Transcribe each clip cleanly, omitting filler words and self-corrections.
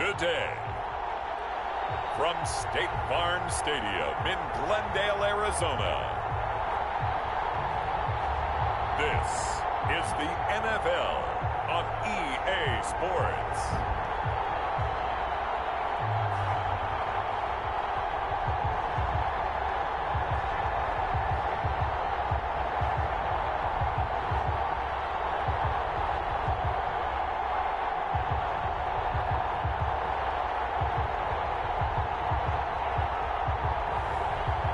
today. From State Farm Stadium in Glendale, Arizona, this is the NFL on EA Sports.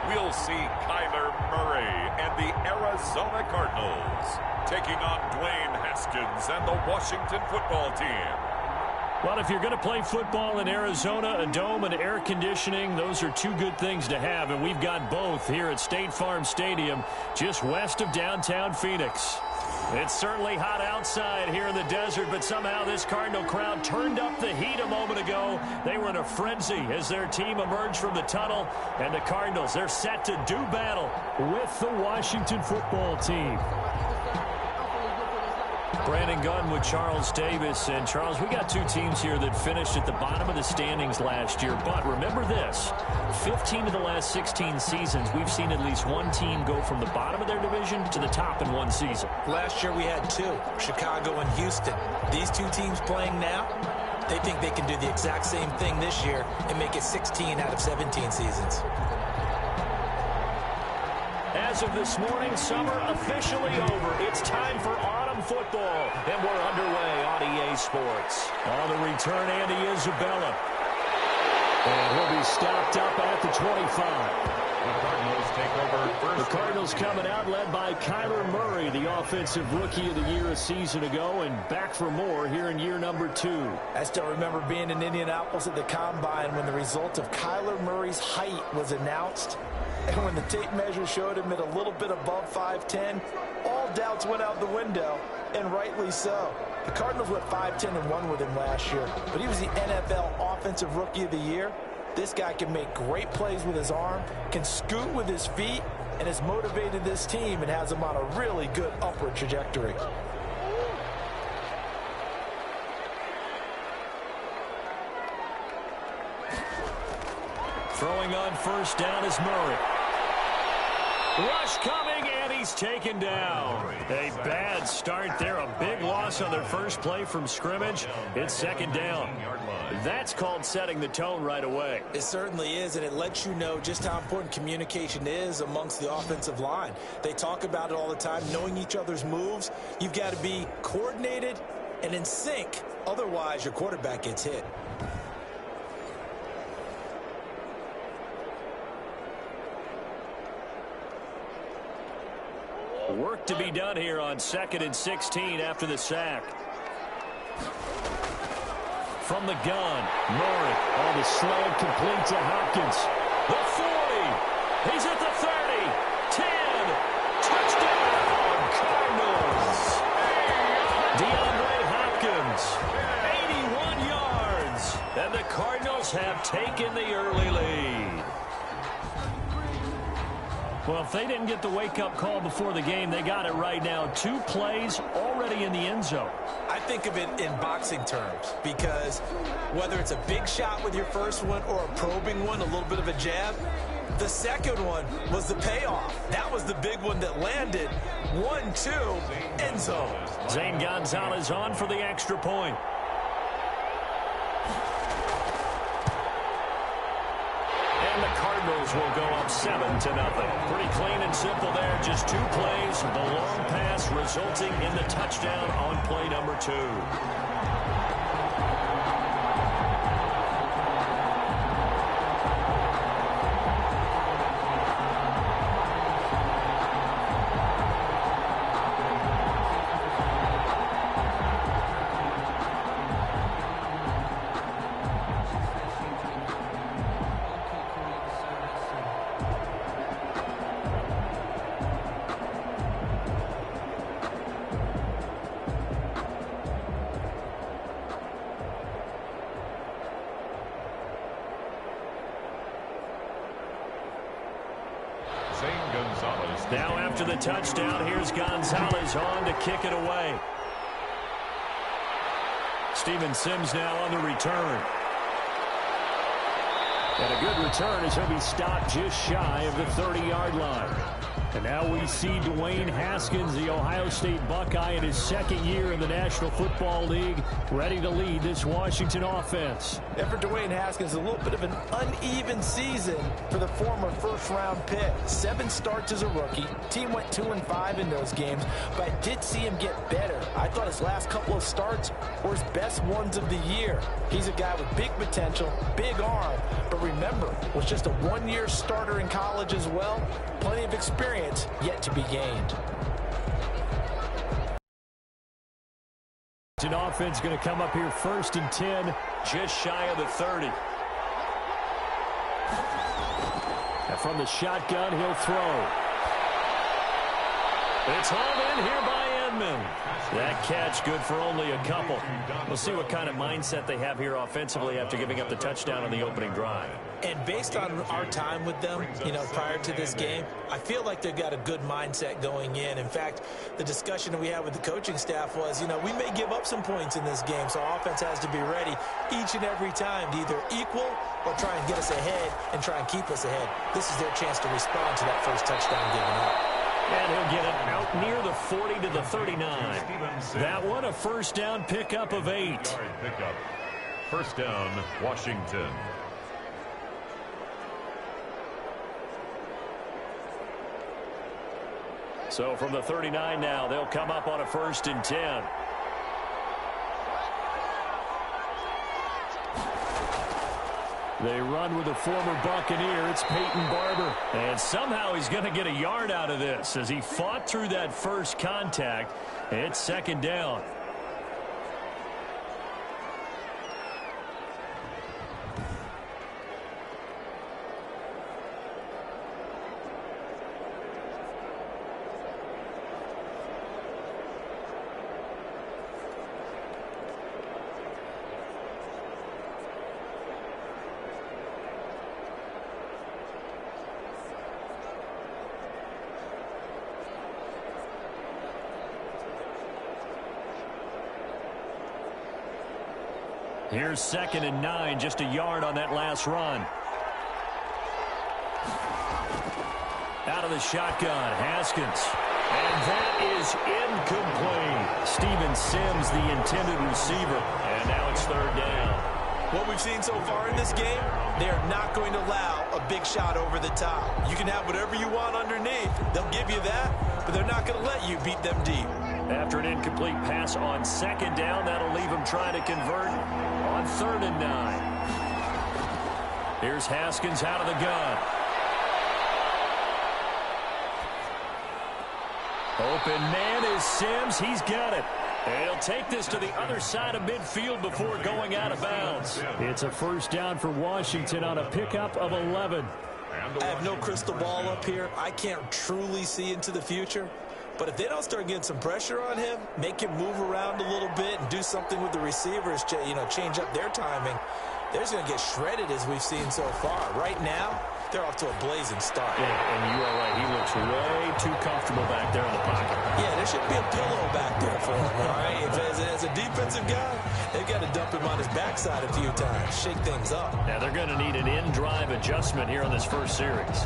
We'll see Kyler Murray and the Arizona Cardinals taking on Dwayne Haskins and the Washington football team. Well, if you're going to play football in Arizona, a dome and air conditioning, those are two good things to have, and we've got both here at State Farm Stadium, just west of downtown Phoenix. It's certainly hot outside here in the desert, but somehow this Cardinal crowd turned up the heat a moment ago. They were in a frenzy as their team emerged from the tunnel, and the Cardinals, they're set to do battle with the Washington football team. Brandon Gunn with Charles Davis. And, Charles, we got two teams here that finished at the bottom of the standings last year. But remember this, 15 of the last 16 seasons, we've seen at least one team go from the bottom of their division to the top in one season. Last year we had two, Chicago and Houston. These two teams playing now, they think they can do the exact same thing this year and make it 16 out of 17 seasons. As of this morning, summer officially over. It's time for autumn football, and we're underway on EA Sports. On the return, Andy Isabella. And he'll be stopped up at the 25. The Cardinals take over first. The Cardinals coming out led by Kyler Murray, the offensive rookie of the year a season ago, and back for more here in year number 2. I still remember being in Indianapolis at the Combine when the result of Kyler Murray's height was announced. And when the tape measure showed him at a little bit above 5'10", all doubts went out the window, and rightly so. The Cardinals went 5-10-1 with him last year, but he was the NFL Offensive Rookie of the Year. This guy can make great plays with his arm, can scoot with his feet, and has motivated this team and has them on a really good upward trajectory. Throwing on first down is Murray. Rush coming, and he's taken down. A bad start there. A big loss on their first play from scrimmage. It's second down. That's called setting the tone right away. It certainly is, and it lets you know just how important communication is amongst the offensive line. They talk about it all the time, knowing each other's moves. You've got to be coordinated and in sync. Otherwise, your quarterback gets hit. Work to be done here on 2nd and 16 after the sack. From the gun, Murray on the slant, complete to Hopkins. The 40. He's at the 30. 10. Touchdown, Cardinals. DeAndre Hopkins, 81 yards. And the Cardinals have taken the early lead. Well, if they didn't get the wake-up call before the game, they got it right now. 2 plays already in the end zone. I think of it in boxing terms because whether it's a big shot with your first one or a probing one, a little bit of a jab, the second one was the payoff. That was the big one that landed. 1-2, end zone. Zane Gonzalez on for the extra point. And the Cardinals will go up 7-0. Pretty clean and simple there. Just 2 plays. The long pass resulting in the touchdown on play number 2. Now after the touchdown, here's Gonzalez on to kick it away. Steven Sims now on the return. And a good return as he'll be stopped just shy of the 30-yard line. And now we see Dwayne Haskins, the Ohio State Buckeye, in his second year in the National Football League, ready to lead this Washington offense. And for Dwayne Haskins, a little bit of an uneven season for the former first-round pick. 7 starts as a rookie. Team went 2-5 in those games, but I did see him get better. I thought his last couple of starts were his best ones of the year. He's a guy with big potential, big arm, but remember, was just a one-year starter in college as well. Plenty of experience yet to be gained. An offense going to come up here 1st and 10, just shy of the 30. And from the shotgun, he'll throw. It's hauled in here by Edmond. That catch good for only a couple. We'll see what kind of mindset they have here offensively after giving up the touchdown on the opening drive. And based on our time with them, prior to this game, I feel like they've got a good mindset going in. In fact, the discussion that we had with the coaching staff was, we may give up some points in this game, so our offense has to be ready each and every time to either equal or try and get us ahead and try and keep us ahead. This is their chance to respond to that first touchdown given up. And he'll get it out near the 40 to the 39. That one a first down pickup of 8. First down, Washington. So from the 39 now, they'll come up on a 1st and 10. They run with a former Buccaneer. It's Peyton Barber. And somehow he's going to get a yard out of this as he fought through that first contact. It's 2nd down. Here's 2nd and 9, just a yard on that last run. Out of the shotgun, Haskins. And that is incomplete. Steven Sims, the intended receiver. And now it's 3rd down. What we've seen so far in this game, they are not going to allow a big shot over the top. You can have whatever you want underneath. They'll give you that, but they're not going to let you beat them deep. After an incomplete pass on 2nd down, that'll leave him trying to convert on 3rd and 9. Here's Haskins out of the gun. Open man is Sims. He's got it. And he'll take this to the other side of midfield before going out of bounds. It's a first down for Washington on a pickup of 11. I have no crystal ball up here. I can't truly see into the future. But if they don't start getting some pressure on him, make him move around a little bit and do something with the receivers, change up their timing, they're just going to get shredded as we've seen so far. Right now, they're off to a blazing start. Yeah, and you are right. He looks way too comfortable back there in the pocket. Yeah, there should be a pillow back there for him, all right? As a defensive guy, they've got to dump him on his backside a few times, shake things up. Now, they're going to need an in-drive adjustment here on this first series.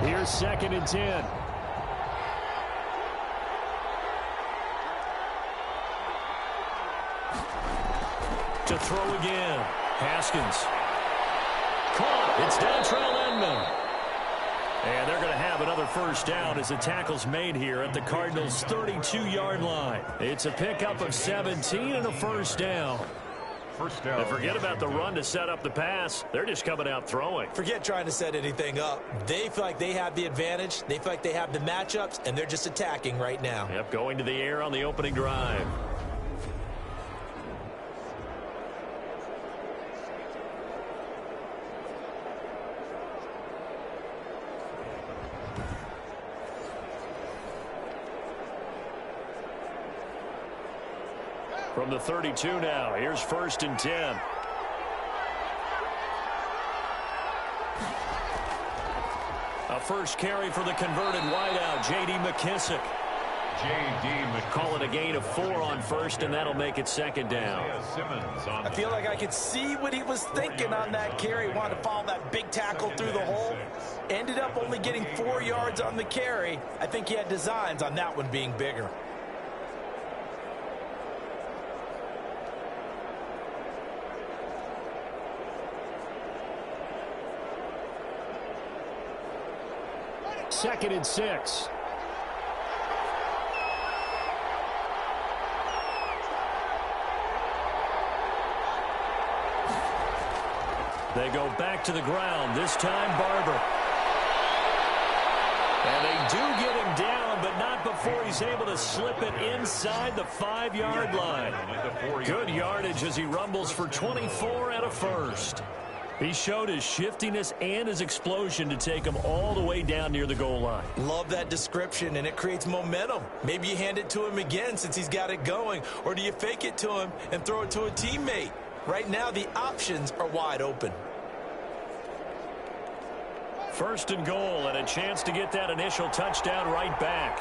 Here's 2nd and 10. To throw again. Haskins. Caught. It's Dontrell Edmond. And they're going to have another first down as the tackle's made here at the Cardinals' 32-yard line. It's a pickup of 17 and a first down. First down. And forget about the run to set up the pass. They're just coming out throwing. Forget trying to set anything up. They feel like they have the advantage. They feel like they have the matchups, and they're just attacking right now. Yep, going to the air on the opening drive. From the 32 now, here's 1st and 10. A first carry for the converted wideout, J.D. McKissick. Call it a gain of 4 on first, and that'll make it second down. I feel like I could see what he was thinking on that carry. Wanted to follow that big tackle through the hole. Ended up only getting 4 yards on the carry. I think he had designs on that one being bigger. Second and 6. They go back to the ground, this time Barber. And they do get him down, but not before he's able to slip it inside the 5-yard line. Good yardage as he rumbles for 24 and a first. He showed his shiftiness and his explosion to take him all the way down near the goal line. Love that description, and it creates momentum. Maybe you hand it to him again since he's got it going, or do you fake it to him and throw it to a teammate? Right now, the options are wide open. First and goal, and a chance to get that initial touchdown right back.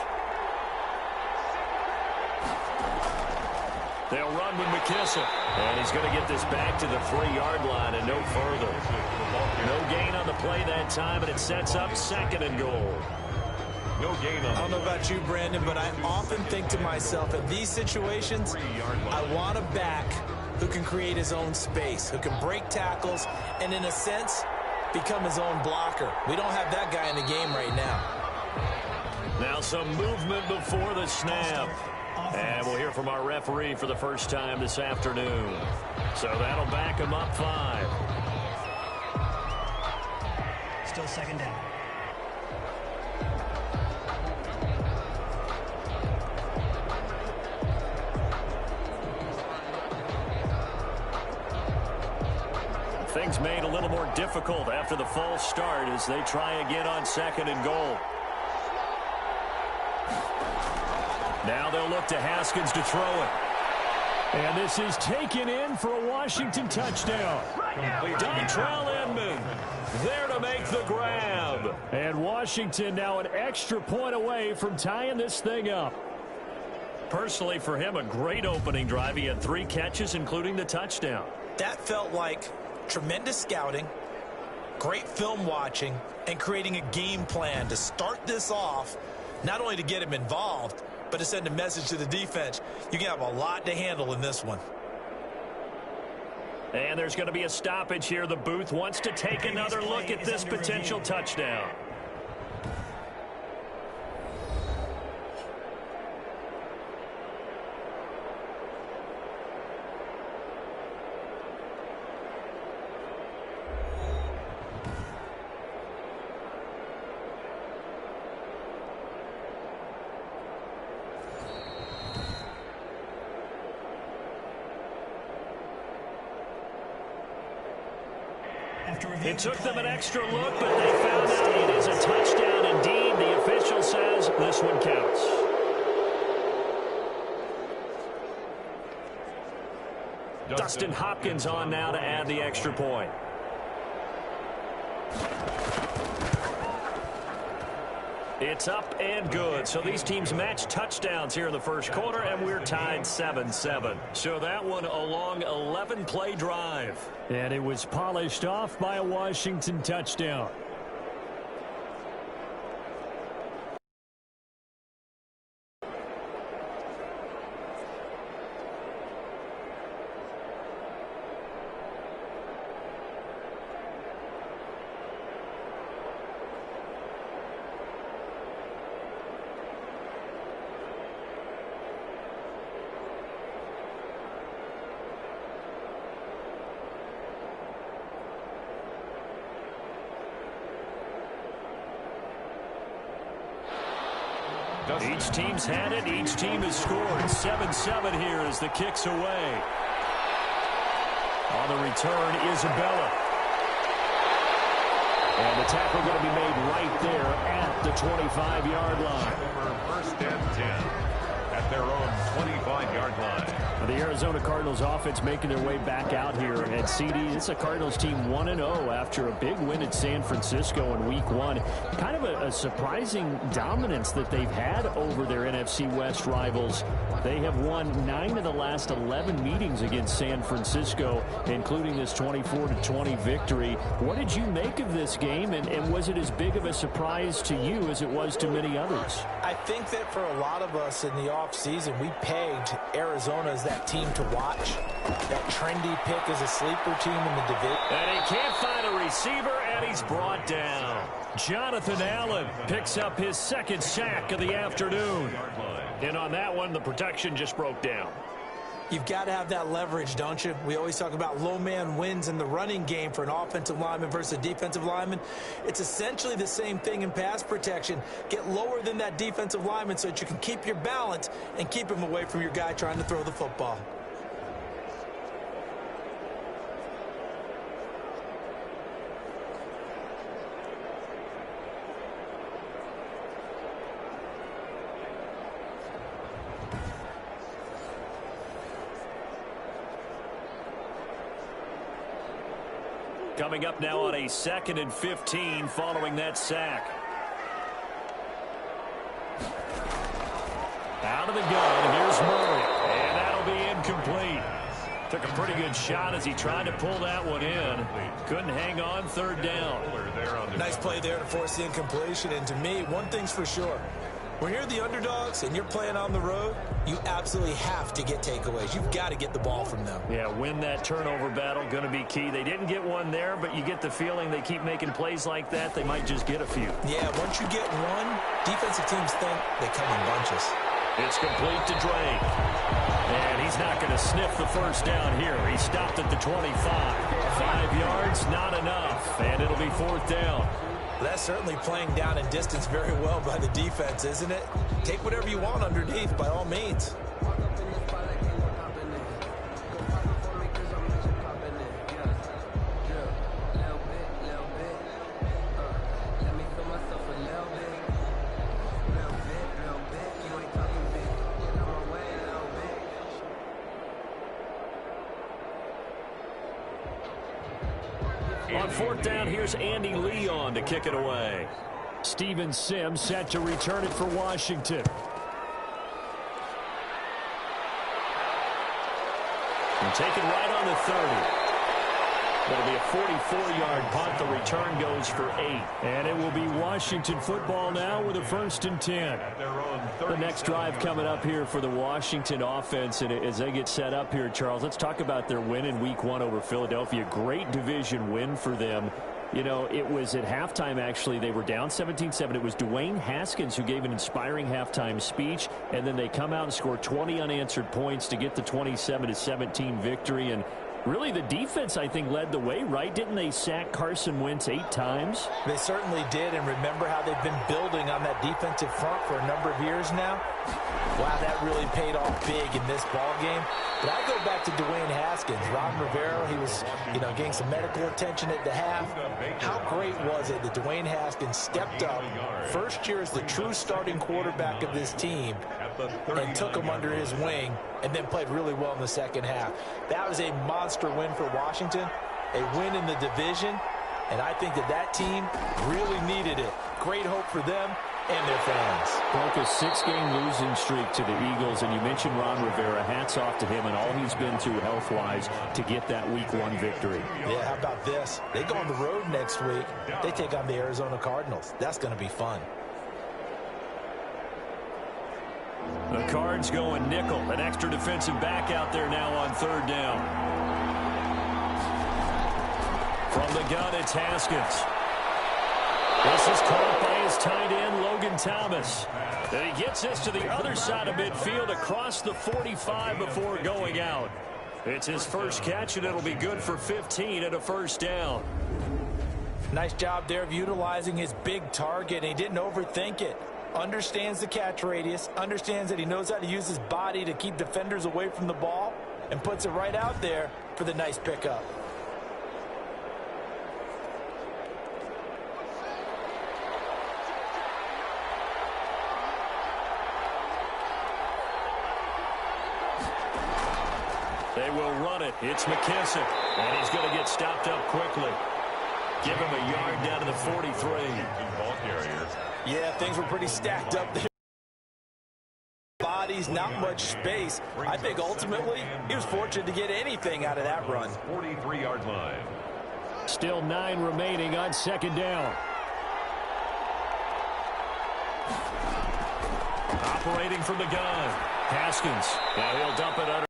They'll run with McKissick. And he's going to get this back to the 3-yard line and no further. No gain on the play that time, and it sets up second and goal. No gain on. I don't know about you, Brandon, but I often think to myself, in these situations, I want a back who can create his own space, who can break tackles, and in a sense, become his own blocker. We don't have that guy in the game right now. Now some movement before the snap. And we'll hear from our referee for the first time this afternoon. So that'll back him up 5. Still second down. Things made a little more difficult after the false start as they try again on second and goal. Now they'll look to Haskins to throw it. And this is taken in for a Washington touchdown. Dontrell Inman there to make the grab. And Washington now an extra point away from tying this thing up. Personally, for him, a great opening drive. He had 3 catches, including the touchdown. That felt like tremendous scouting, great film watching, and creating a game plan to start this off, not only to get him involved, but to send a message to the defense. You can have a lot to handle in this one. And there's going to be a stoppage here. The booth wants to take another look at this potential touchdown. It took them an extra look, but they found out it is a touchdown indeed. The official says this one counts. Dustin Hopkins on now to add the extra point. It's up and good. So these teams match touchdowns here in the first quarter, and we're tied 7-7. So that one a long 11-play drive. And it was polished off by a Washington touchdown. Each team's had it. Each team has scored. 7-7 here as the kick's away. On the return, Isabella. And the tackle going to be made right there at the 25-yard line. First and 10. at their own 25-yard line. The Arizona Cardinals offense making their way back out here at CD. It's a Cardinals team 1-0 after a big win at San Francisco in Week 1. Kind of a surprising dominance that they've had over their NFC West rivals. They have won 9 of the last 11 meetings against San Francisco, including this 24-20 victory. What did you make of this game, and was it as big of a surprise to you as it was to many others? I think that for a lot of us in the offseason, we pegged Arizona as that team to watch. That trendy pick as a sleeper team in the division. And he can't find a receiver, and he's brought down. Jonathan Allen picks up his second sack of the afternoon. And on that one, the protection just broke down. You've got to have that leverage, don't you? We always talk about low man wins in the running game for an offensive lineman versus a defensive lineman. It's essentially the same thing in pass protection. Get lower than that defensive lineman so that you can keep your balance and keep him away from your guy trying to throw the football. Coming up now on a 2nd and 15 following that sack. Out of the gun, here's Murray, and that'll be incomplete. Took a pretty good shot as he tried to pull that one in. Couldn't hang on, 3rd down. Nice play there to force the incompletion, and to me, one thing's for sure. When you're the underdogs and you're playing on the road, you absolutely have to get takeaways. You've got to get the ball from them. Yeah, win that turnover battle, going to be key. They didn't get one there, but you get the feeling they keep making plays like that, they might just get a few. Yeah, once you get one, defensive teams think they come in bunches. It's complete to Drake. And he's not going to sniff the first down here. He stopped at the 25. 5 yards, not enough. And it'll be 4th down. That's certainly playing down and distance very well by the defense, isn't it? Take whatever you want underneath, by all means. On 4th down, here's Andy Leon to kick it away. Steven Sims set to return it for Washington. And taken right on the 30. It'll be a 44-yard punt. The return goes for 8. And it will be Washington football now with a 1st and 10. The next drive coming up here for the Washington offense. And as they get set up here, Charles, let's talk about their win in Week 1 over Philadelphia. Great division win for them. You know, it was at halftime, actually. They were down 17-7. It was Dwayne Haskins who gave an inspiring halftime speech. And then they come out and score 20 unanswered points to get the 27-17 victory. And really, the defense, I think, led the way, right? Didn't they sack Carson Wentz 8 times? They certainly did, and remember how they've been building on that defensive front for a number of years now? Wow, that really paid off big in this ball game. But I go back to Dwayne Haskins. Ron Rivera, he was, getting some medical attention at the half. How great was it that Dwayne Haskins stepped up, first year as the true starting quarterback of this team, and took him under his wing, and then played really well in the second half. That was a monster win for Washington, a win in the division, and I think that team really needed it. Great hope for them and their fans. Broke a 6-game losing streak to the Eagles, and you mentioned Ron Rivera. Hats off to him and all he's been through health-wise to get that Week 1 victory. Yeah, how about this? They go on the road next week. They take on the Arizona Cardinals. That's going to be fun. The Cards going nickel. An extra defensive back out there now on 3rd down. From the gun, it's Haskins. This is caught by his tight end, Logan Thomas. And he gets this to the other side of midfield across the 45 before going out. It's his first catch, and it'll be good for 15 and a 1st down. Nice job there of utilizing his big target. He didn't overthink it. Understands the catch radius, understands that he knows how to use his body to keep defenders away from the ball, and puts it right out there for the nice pickup. They will run it. It's McKissick, and he's going to get stopped up quickly. Give him a yard down to the 43. Ball carriers. Yeah, things were pretty stacked up there. Bodies, not much space. I think ultimately he was fortunate to get anything out of that run. 43-yard line. Still 9 remaining on second down. Operating from the gun. Haskins. Now he'll dump it under.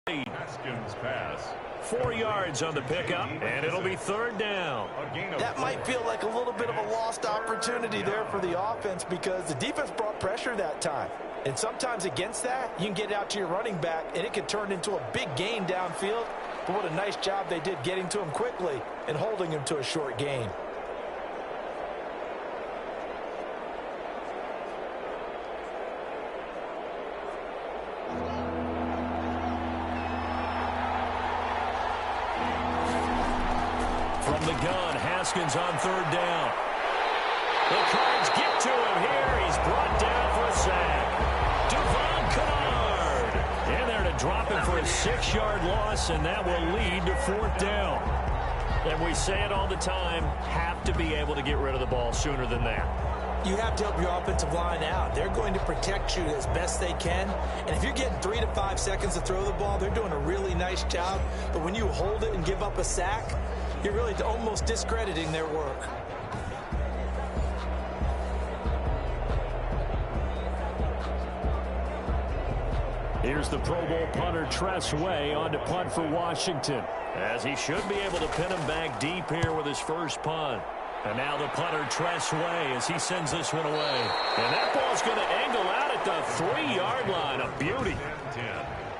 Haskins pass. 4 yards on the pickup, and it'll be third down. That might feel like a little bit of a lost opportunity there for the offense because the defense brought pressure that time. And sometimes against that, you can get out to your running back, and it could turn into a big gain downfield. But what a nice job they did getting to him quickly and holding him to a short gain. From the gun, Haskins on third down. The Cards get to him here. He's brought down for a sack. Devon Kennard in there to drop him for a 6-yard loss, and that will lead to fourth down. And we say it all the time, have to be able to get rid of the ball sooner than that. You have to help your offensive line out. They're going to protect you as best they can. And if you're getting 3 to 5 seconds to throw the ball, they're doing a really nice job. But when you hold it and give up a sack, you're really almost discrediting their work. Here's the Pro Bowl punter Tress Way on to punt for Washington. As he should be able to pin him back deep here with his first punt. And now the punter Tress Way as he sends this one away. And that ball's going to angle out at the 3-yard line. A beauty. 10.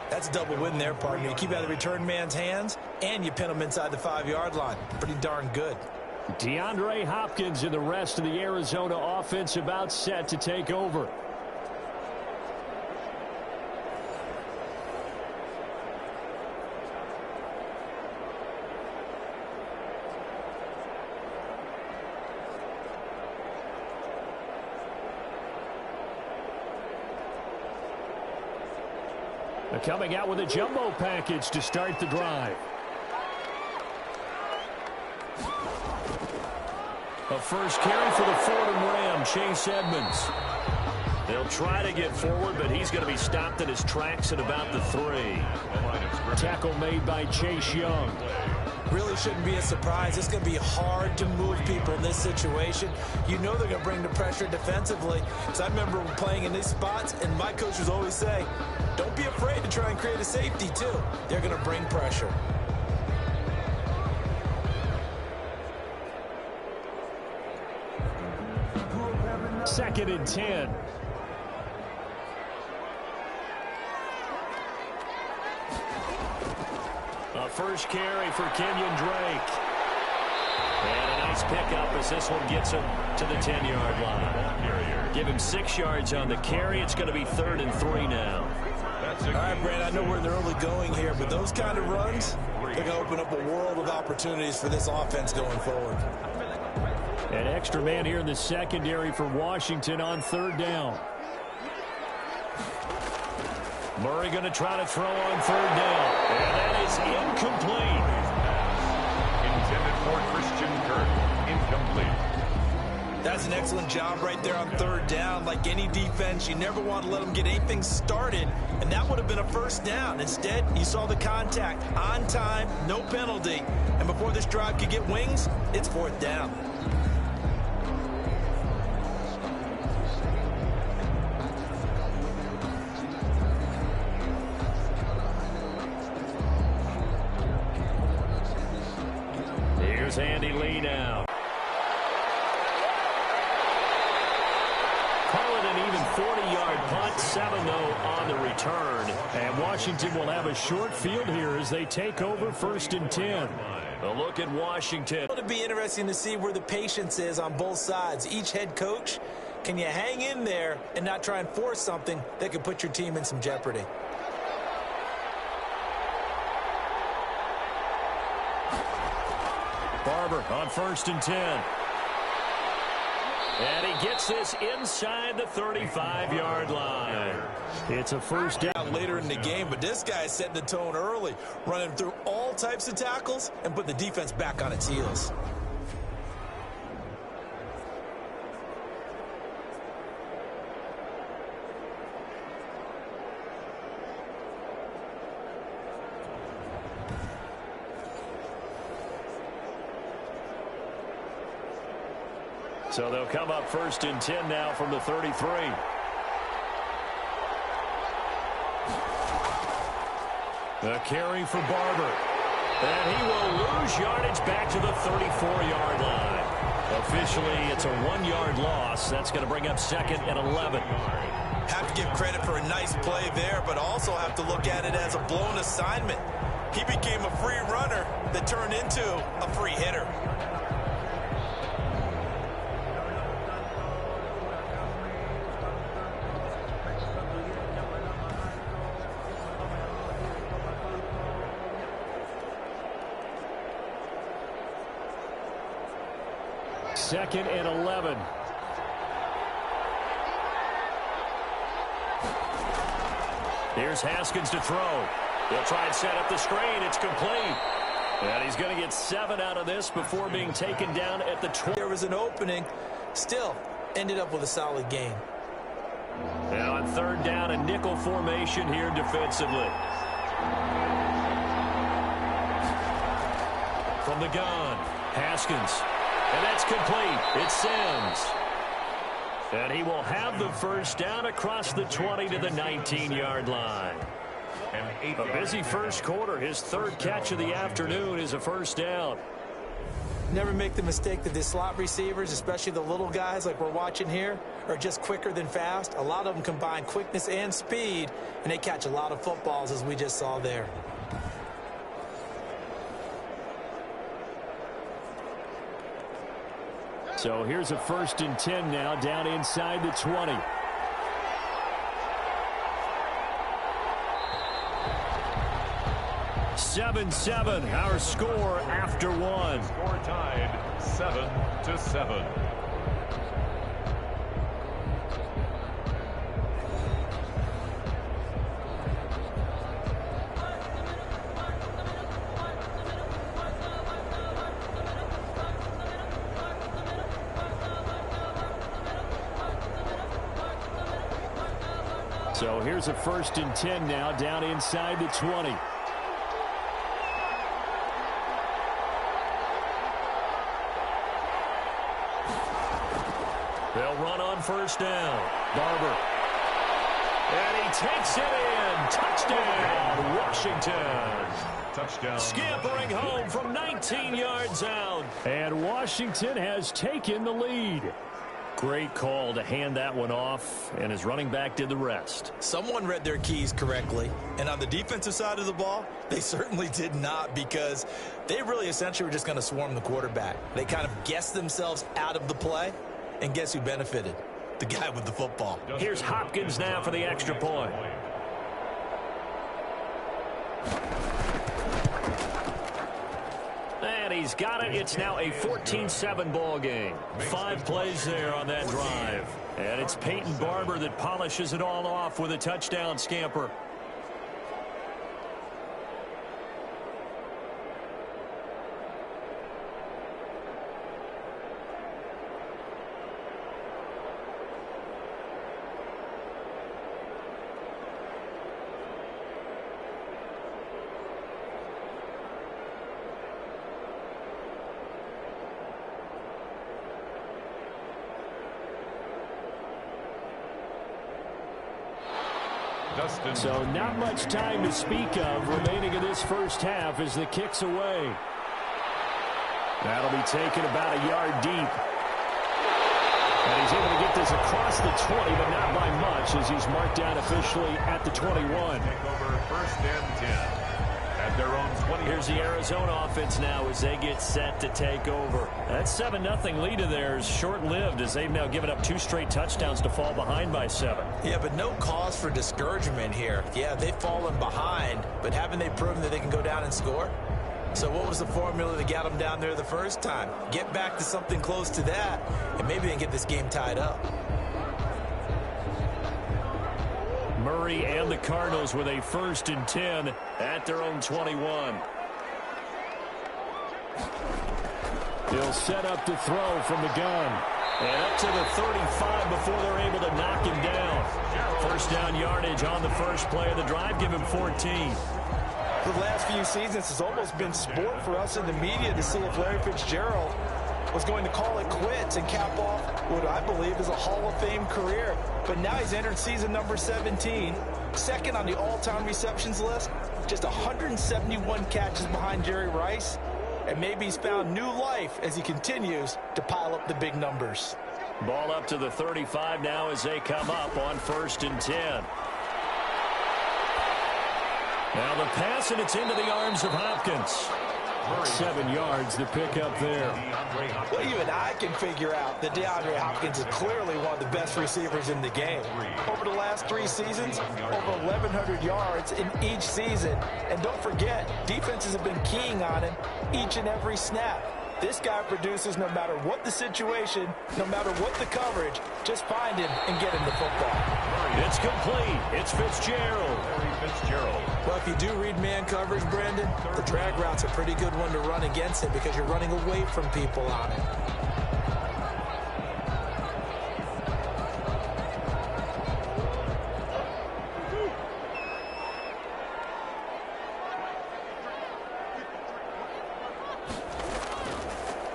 That's a double win there, partner. You keep out of the return man's hands, and you pin him inside the 5-yard line. Pretty darn good. DeAndre Hopkins and the rest of the Arizona offense about set to take over. They're coming out with a jumbo package to start the drive. A first carry for the Fordham Ram, Chase Edmonds. They'll try to get forward, but he's going to be stopped in his tracks at about the 3. Tackle made by Chase Young. Really shouldn't be a surprise. It's going to be hard to move people in this situation. You know they're going to bring the pressure defensively. Because I remember playing in these spots, and my coaches always say, don't be afraid to try and create a safety, too. They're going to bring pressure. Second and 10. A first carry for Kenyon Drake. And a nice pickup as this one gets him to the 10-yard line. Give him 6 yards on the carry. It's going to be 3rd and 3 now. All right, Brad, I know we're in the early going here, but those kind of runs, they're going to open up a world of opportunities for this offense going forward. An extra man here in the secondary for Washington on 3rd down. Murray going to try to throw on 3rd down. And that is incomplete. Intended for Christian Kirk. Incomplete. That's an excellent job right there on 3rd down. Like any defense, you never want to let them get anything started, and that would have been a first down. Instead, you saw the contact on time, no penalty, and before this drive could get wings, it's 4th down. Here's Andy Lee now. Call it an even 40-yard punt, 7-0 on the return. And Washington will have a short field here as they take over 1st and 10. A look at Washington. It'll be interesting to see where the patience is on both sides. Each head coach, can you hang in there and not try and force something that could put your team in some jeopardy? Barber on 1st and 10. And he gets this inside the 35-yard line. It's a first down. Later in the game, but this guy's setting the tone early, running through all types of tackles and put the defense back on its heels. So they'll come up first and 10 now from the 33. The carry for Barber. And he will lose yardage back to the 34-yard line. Officially, it's a 1-yard loss. That's going to bring up second and 11. Have to give credit for a nice play there, but also have to look at it as a blown assignment. He became a free runner that turned into a free hitter. Second and 11. Here's Haskins to throw. He'll try and set up the screen. It's complete. And he's going to get 7 out of this before being taken down at the 20. There was an opening. Still ended up with a solid gain. Now on third down, a nickel formation here defensively. From the gun, Haskins. And that's complete. It's Sims. And he will have the first down across the 20 to the 19-yard line. A busy first quarter. His third catch of the afternoon is a first down. Never make the mistake that the slot receivers, especially the little guys like we're watching here, are just quicker than fast. A lot of them combine quickness and speed, and they catch a lot of footballs, as we just saw there. So here's a first and 10 now, down inside the 20. Seven, our score after one. Score tied 7-7. So here's a first and 10 now, down inside the 20. They'll run on first down. Barber. And he takes it in. Touchdown, Washington. Touchdown. Scampering home from 19 yards out. And Washington has taken the lead. Great call to hand that one off, and his running back did the rest. Someone read their keys correctly, and on the defensive side of the ball, they certainly did not, because they really essentially were just going to swarm the quarterback. They kind of guessed themselves out of the play, and guess who benefited? The guy with the football. Here's Hopkins now for the extra point. And he's got it. It's now a 14-7 ball game. 5 plays there on that drive. And it's Peyton Barber that polishes it all off with a touchdown scamper. So not much time to speak of remaining in this first half as the kick's away. That'll be taken about a yard deep. And he's able to get this across the 20, but not by much, as he's marked down officially at the 21. Take over first and 10 at their own 20. Here's the Arizona offense now as they get set to take over. That 7-0 lead of theirs short-lived, as they've now given up 2 straight touchdowns to fall behind by 7. Yeah, but no cause for discouragement here. Yeah, they've fallen behind, but haven't they proven that they can go down and score? So what was the formula that got them down there the first time? Get back to something close to that, and maybe they can get this game tied up. Murray and the Cardinals with a 1st and 10 at their own 21. He'll set up to throw from the gun. And up to the 35 before they're able to knock him down. 1st down yardage on the first play of the drive. Give him 14. The last few seasons, it's almost been sport for us in the media to see if Larry Fitzgerald was going to call it quits and cap off what I believe is a Hall of Fame career. But now he's entered season number 17, 2nd on the all-time receptions list, just 171 catches behind Jerry Rice, and maybe he's found new life as he continues to pile up the big numbers. Ball up to the 35 now as they come up on 1st and 10. Now the pass, and it's into the arms of Hopkins. 7 yards to pick up there. Well, even I can figure out that DeAndre Hopkins is clearly one of the best receivers in the game. Over the last 3 seasons, over 1,100 yards in each season. And don't forget, defenses have been keying on him each and every snap. This guy produces no matter what the situation, no matter what the coverage. Just find him and get him the football. It's complete. It's Fitzgerald. Well, if you do read man coverage, Brandon, the drag route's a pretty good one to run against it because you're running away from people on it.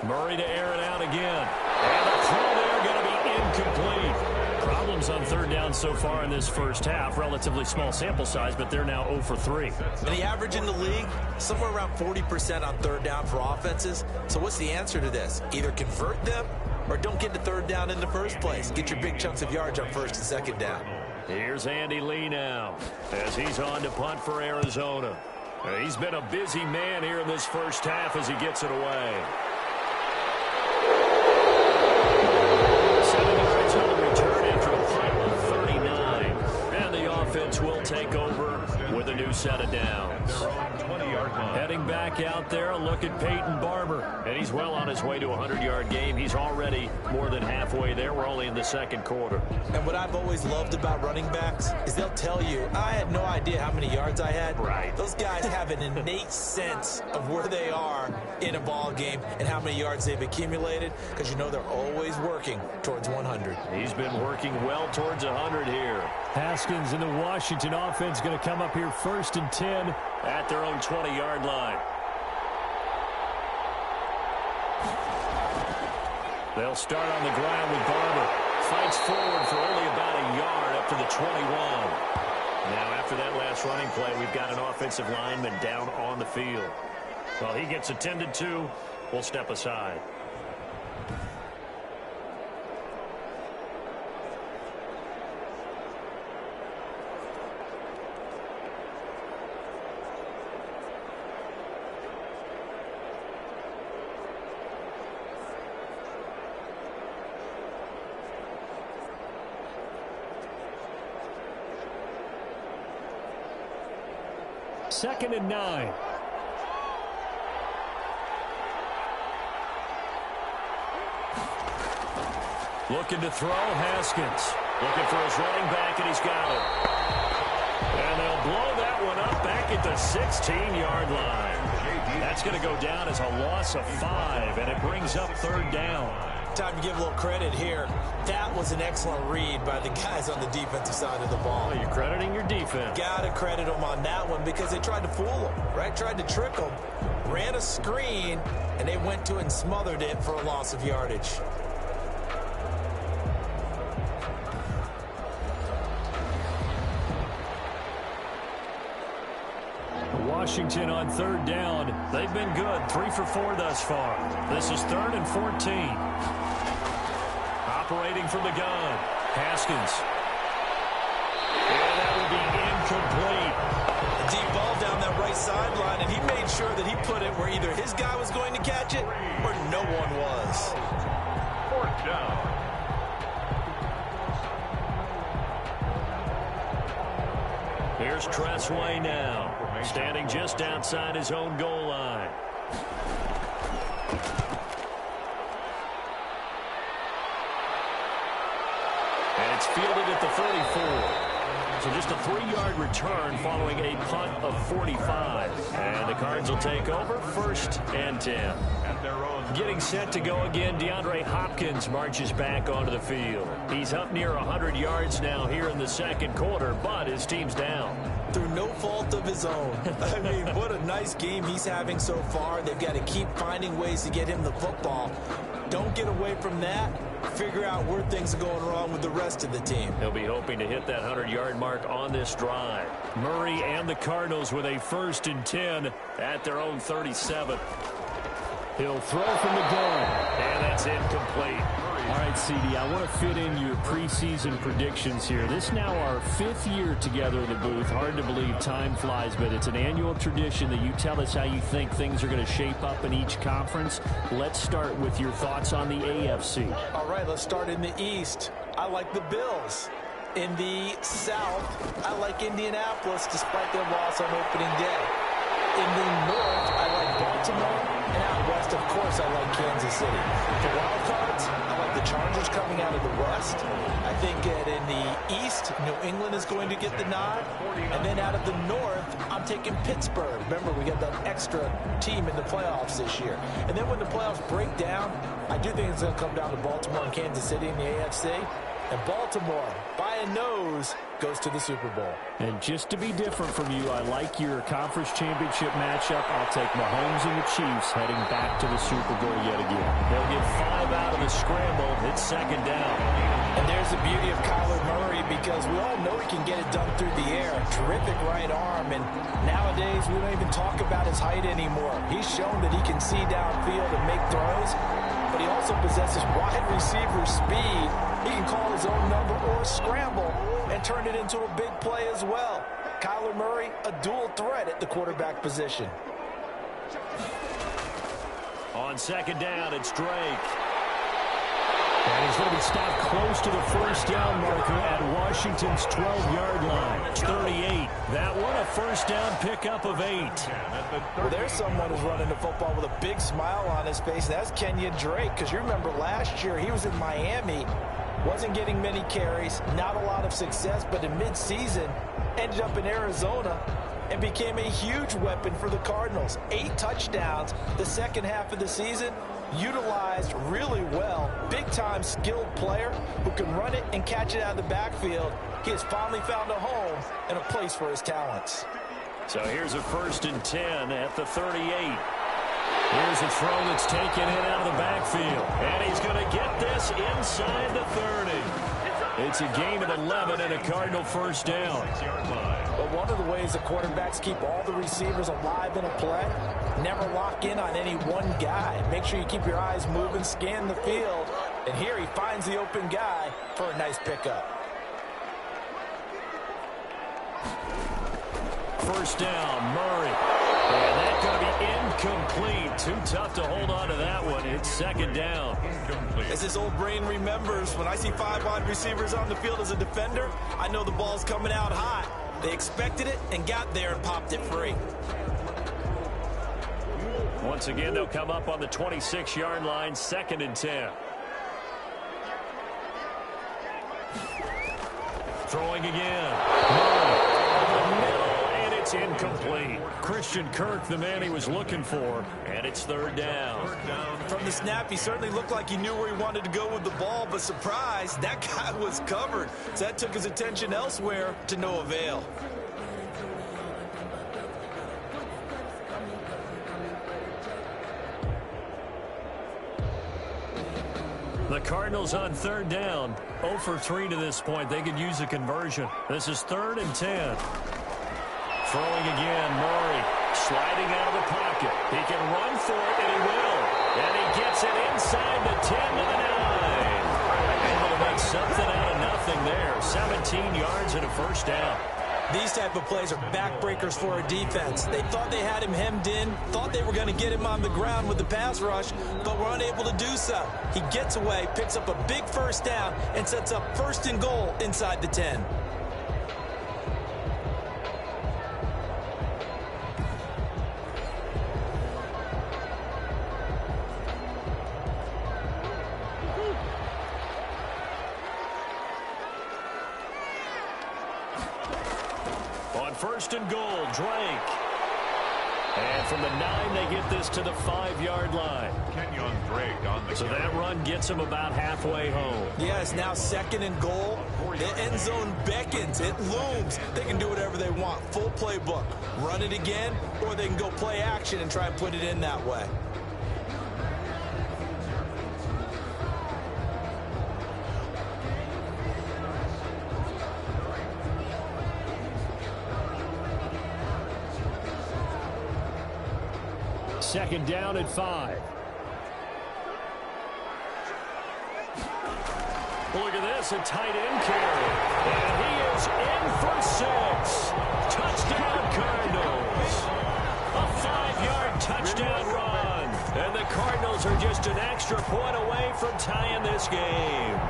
Murray to air it out again. And the throw there going to be incomplete. Problems on 3rd down so far in this first half. Relatively small sample size, but they're now 0 for 3. And the average in the league, somewhere around 40% on 3rd down for offenses. So what's the answer to this? Either convert them or don't get to 3rd down in the first place. Get your big chunks of yards on 1st and 2nd down. Here's Andy Lee now as he's on to punt for Arizona. He's been a busy man here in this first half as he gets it away. 7 yards on the return after a pile of 39. And the offense will take over with a new set of downs. Heading back out there, a look at Peyton Barber. And he's well on his way to a 100-yard game. He's already more than halfway there. We're only in the 2nd quarter. And what I've always loved about running backs is they'll tell you, I had no idea how many yards I had. Right. Those guys have an innate sense of where they are in a ball game and how many yards they've accumulated because you know they're always working towards 100. He's been working well towards 100 here. Haskins and the Washington offense going to come up here 1st and 10 at their own 20-yard line. They'll start on the ground with Barber. Fights forward for only about a yard up to the 21. Now, after that last running play, we've got an offensive lineman down on the field. Well, he gets attended to. We'll step aside. Second and 9. Looking to throw, Haskins. Looking for his running back, and he's got it. And they'll blow that one up back at the 16-yard line. That's going to go down as a loss of 5, and it brings up 3rd down. Time to give a little credit here. That was an excellent read by the guys on the defensive side of the ball. Well, you're crediting your defense. Got to credit them on that one because they tried to fool them, right? Tried to trick them, ran a screen, and they went to it and smothered it for a loss of yardage. Washington on 3rd down. They've been good. 3 for 4 thus far. This is 3rd and 14. Operating from the gun. Haskins. And that will be incomplete. A deep ball down that right sideline, and he made sure that he put it where either his guy was going to catch it or no one was. 4th down. Here's Tressway now, standing just outside his own goal line. 34. So just a 3-yard return following a punt of 45. And the Cards will take over 1st and 10. Getting set to go again, DeAndre Hopkins marches back onto the field. He's up near 100 yards now here in the second quarter, but his team's down. Through no fault of his own. I mean, what a nice game he's having so far. They've got to keep finding ways to get him the football. Don't get away from that. Figure out where things are going wrong with the rest of the team. He'll be hoping to hit that 100-yard mark on this drive. Murray and the Cardinals with a 1st and 10 at their own 37. He'll throw from the gun, and that's incomplete. All right, CD, I want to fit in your preseason predictions here. This is now our 5th year together in the booth. Hard to believe time flies, but it's an annual tradition that you tell us how you think things are going to shape up in each conference. Let's start with your thoughts on the AFC. All right, let's start in the East. I like the Bills. In the South, I like Indianapolis despite their loss on opening day. In the North, I like Baltimore. And out West, of course, I like Kansas City. For wild cards, I like the Chargers coming out of the West. I think that in the East, New England is going to get the nod. And then out of the North, I'm taking Pittsburgh. Remember, we got that extra team in the playoffs this year. And then when the playoffs break down, I do think it's going to come down to Baltimore and Kansas City in the AFC. And Baltimore, by a nose, goes to the Super Bowl. And just to be different from you, I like your conference championship matchup. I'll take Mahomes and the Chiefs heading back to the Super Bowl yet again. They'll get 5 out of the scramble. It's 2nd down. And there's the beauty of Kyler Murray because we all know he can get it done through the air. Terrific right arm. And nowadays, we don't even talk about his height anymore. He's shown that he can see downfield and make throws. But he also possesses wide receiver speed. He can call his own number or scramble and turn it into a big play as well. Kyler Murray, a dual threat at the quarterback position. On 2nd down, it's Drake. And he's going to be stopped close to the 1st down marker at Washington's 12-yard line. 38. That one, a 1st down pickup of 8. Well, there's someone who's running the football with a big smile on his face, and that's Kenyon Drake. Because you remember last year, he was in Miami, wasn't getting many carries, not a lot of success, but in midseason, ended up in Arizona and became a huge weapon for the Cardinals. 8 touchdowns the second half of the season, utilized really well. Big-time skilled player who can run it and catch it out of the backfield. He has finally found a home and a place for his talents. So here's a 1st and 10 at the 38. Here's a throw that's taken in out of the backfield. And he's going to get this inside the 30. It's a gain of 11 and a Cardinal 1st down. But one of the ways the quarterbacks keep all the receivers alive in a play, never lock in on any one guy. Make sure you keep your eyes moving, scan the field. And here he finds the open guy for a nice pickup. 1st down, Murray. And that's going to be incomplete. Too tough to hold on to that one. It's 2nd down. As his old brain remembers, when I see 5 wide receivers on the field as a defender, I know the ball's coming out hot. They expected it and got there and popped it free. Once again, they'll come up on the 26-yard line, 2nd and 10. Throwing again. And it's incomplete. Christian Kirk, the man he was looking for, and it's 3rd down. From the snap, he certainly looked like he knew where he wanted to go with the ball, but surprise, that guy was covered. So that took his attention elsewhere to no avail. The Cardinals on 3rd down, 0 for 3 to this point. They could use a conversion. This is 3rd and 10. Throwing again, Murray sliding out of the pocket. He can run for it, and he will. And he gets it inside the 10 to the 9. Able to make something out of nothing there. 17 yards and a 1st down. These type of plays are backbreakers for a defense. They thought they had him hemmed in, thought they were going to get him on the ground with the pass rush, but were unable to do so. He gets away, picks up a big 1st down, and sets up 1st and goal inside the 10. first and goal, Drake. And from the 9, they get this to the 5-yard line. Kenyon Drake on the So that run gets them about halfway home. Yeah, it's now 2nd and goal. The end zone beckons. It looms. They can do whatever they want. Full playbook. Run it again, or they can go play action and try and put it in that way. Second down at 5. Look at this, a tight end carry. And he is in for 6. Touchdown, Cardinals. A 5-yard touchdown run. And the Cardinals are just an extra point away from tying this game.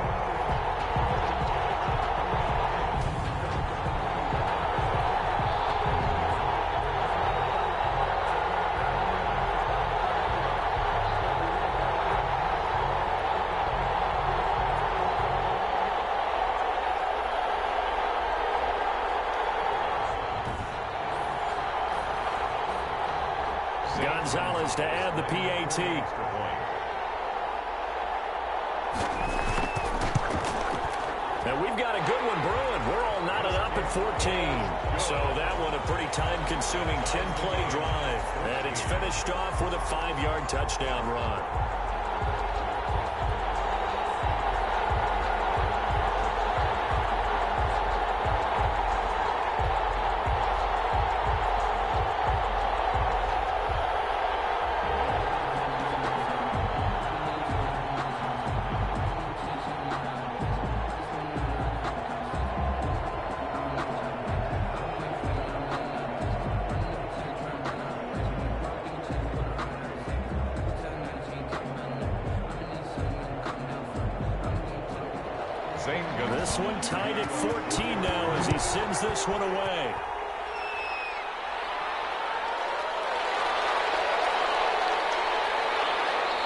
Gonzalez to add the PAT. And we've got a good one brewing. We're all knotted up at 14. So that one a pretty time-consuming 10-play drive. And it's finished off with a 5-yard touchdown run. This one tied at 14 now as he sends this one away.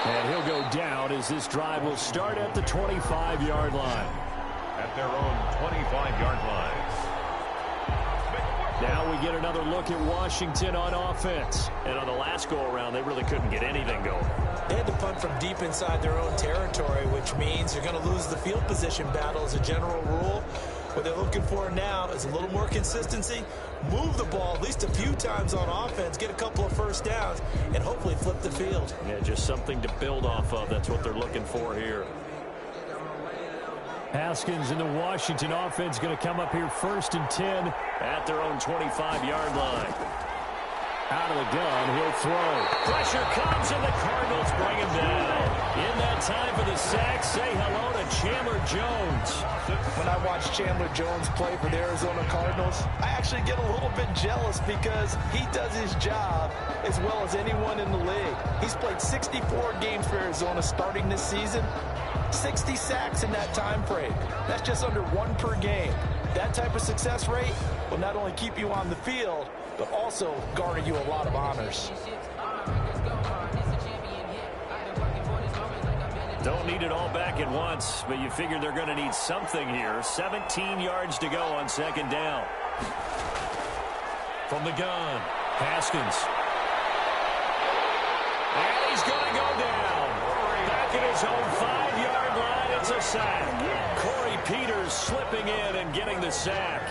And he'll go down as this drive will start at the 25-yard line. At their own 25-yard line. Now we get another look at Washington on offense. And on the last go-around, they really couldn't get anything going. They had to punt from deep inside their own territory, which means you're going to lose the field position battle as a general rule. What they're looking for now is a little more consistency, move the ball at least a few times on offense, get a couple of first downs, and hopefully flip the field. Yeah, just something to build off of. That's what they're looking for here. Haskins in the Washington offense going to come up here 1st and 10 at their own 25-yard line. Out of the gun, he'll throw. Pressure comes, and the Cardinals bring him down. In that time for the sack, say hello to Chandler Jones. When I watch Chandler Jones play for the Arizona Cardinals, I actually get a little bit jealous because he does his job as well as anyone in the league. He's played 64 games for Arizona starting this season, 60 sacks in that time frame. That's just under 1 per game. That type of success rate will not only keep you on the field, but also garner you a lot of honors. Don't need it all back at once, but you figure they're going to need something here. 17 yards to go on 2nd down. From the gun, Haskins. And he's going to go down. Back at his own 5-yard line, it's a sack. Corey Peters slipping in and getting the sack.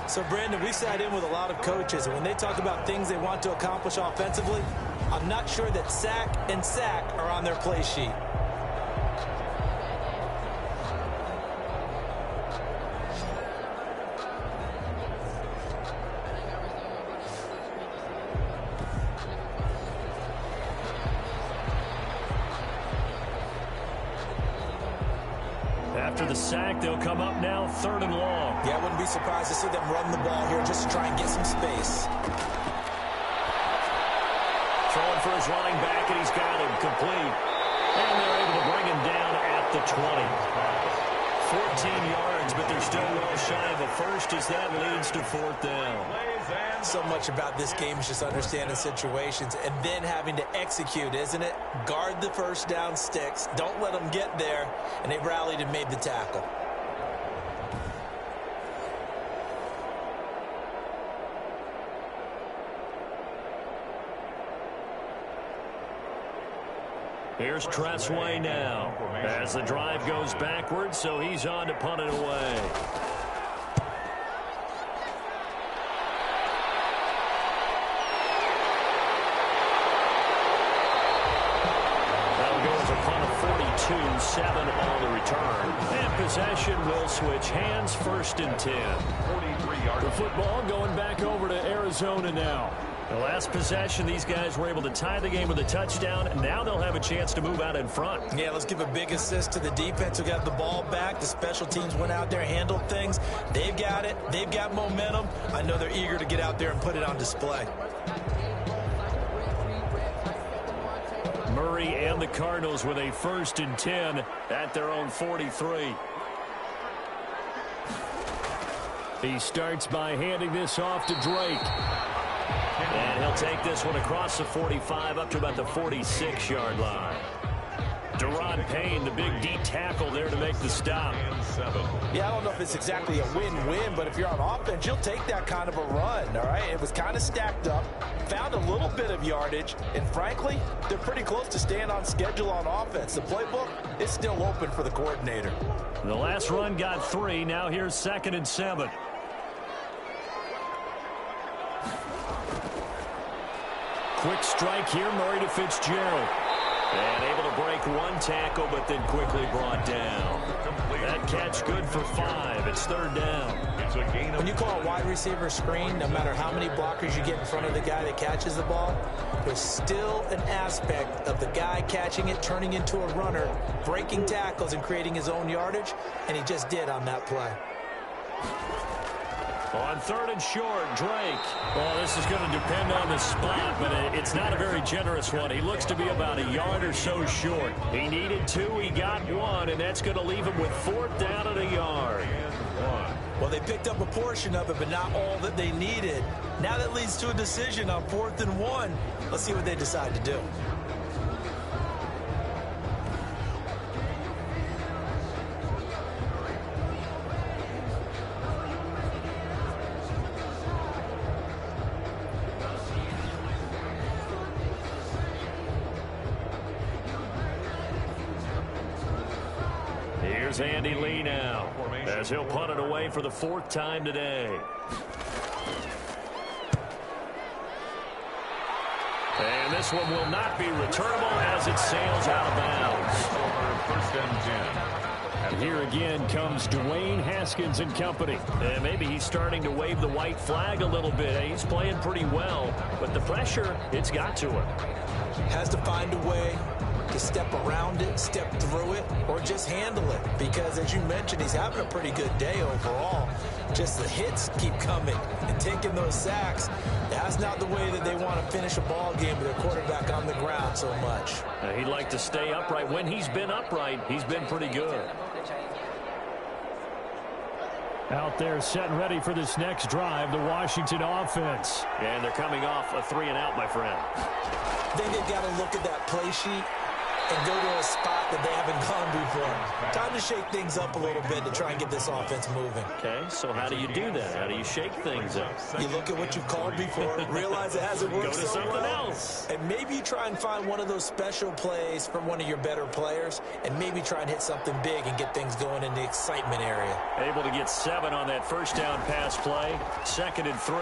So, Brandon, we sat in with a lot of coaches, and when they talk about things they want to accomplish offensively, I'm not sure that sack and sack are on their play sheet. After the sack, they'll come up now 3rd and long. Yeah, I wouldn't be surprised to see them run the ball here just to try and get some space. Throwing for his running back, and he's got him complete. And they're able to bring him down at the 20. 14 yards, but they're still well shy of a first as that leads to 4th down. So much about this game is just understanding situations and then having to execute, isn't it? Guard the first down sticks. Don't let them get there. And they rallied and made the tackle. Here's Tressway now as the drive goes backwards, so he's on to punt it away. That'll go as a punt of 42, 7 on the return. And possession will switch hands, 1st and 10. The football going back over to Arizona now. The last possession, these guys were able to tie the game with a touchdown, and now they'll have a chance to move out in front. Yeah, let's give a big assist to the defense who got the ball back. The special teams went out there, handled things. They've got it. They've got momentum. I know they're eager to get out there and put it on display. Murray and the Cardinals with a 1st and 10 at their own 43. He starts by handing this off to Drake. And he'll take this one across the 45 up to about the 46-yard line. Deron Payne, the big D tackle there to make the stop. Yeah, I don't know if it's exactly a win-win, but if you're on offense, you'll take that kind of a run, all right? It was kind of stacked up, found a little bit of yardage, and frankly, they're pretty close to staying on schedule on offense. The playbook is still open for the coordinator. The last run got 3. Now here's 2nd and 7. Quick strike here, Murray to Fitzgerald. And able to break one tackle, but then quickly brought down. That catch good for 5. It's 3rd down. When you call a wide receiver screen, no matter how many blockers you get in front of the guy that catches the ball, there's still an aspect of the guy catching it, turning into a runner, breaking tackles and creating his own yardage, and he just did on that play. On 3rd and short, Drake. Well, this is going to depend on the spot, but it's not a very generous one. He looks to be about a yard or so short. He needed 2, he got 1, and that's going to leave him with 4th down and a yard. Well, they picked up a portion of it, but not all that they needed. Now that leads to a decision on 4th and 1. Let's see what they decide to do. Here's Andy Lee now as he'll punt it away for the 4th time today. And this one will not be returnable as it sails out of bounds. 1st and 10. And here again comes Dwayne Haskins and company. And maybe he's starting to wave the white flag a little bit. He's playing pretty well, but the pressure, it's got to him. Has to find a way to step around it, step through it, or just handle it. Because, as you mentioned, he's having a pretty good day overall. Just the hits keep coming and taking those sacks. That's not the way that they want to finish a ball game with their quarterback on the ground so much. He'd like to stay upright. When he's been upright, he's been pretty good. Out there set and ready for this next drive, the Washington offense. And they're coming off a 3-and-out, my friend. I think they've got to look at that play sheet and go to a spot that they haven't gone before. Time to shake things up a little bit to try and get this offense moving. Okay, so how do you do that? How do you shake things up? You look at what you've called before, realize it hasn't worked Go to so something well, else. and maybe you try and find one of those special plays from one of your better players, and maybe try and hit something big and get things going in the excitement area. Able to get 7 on that 1st down pass play. 2nd and 3.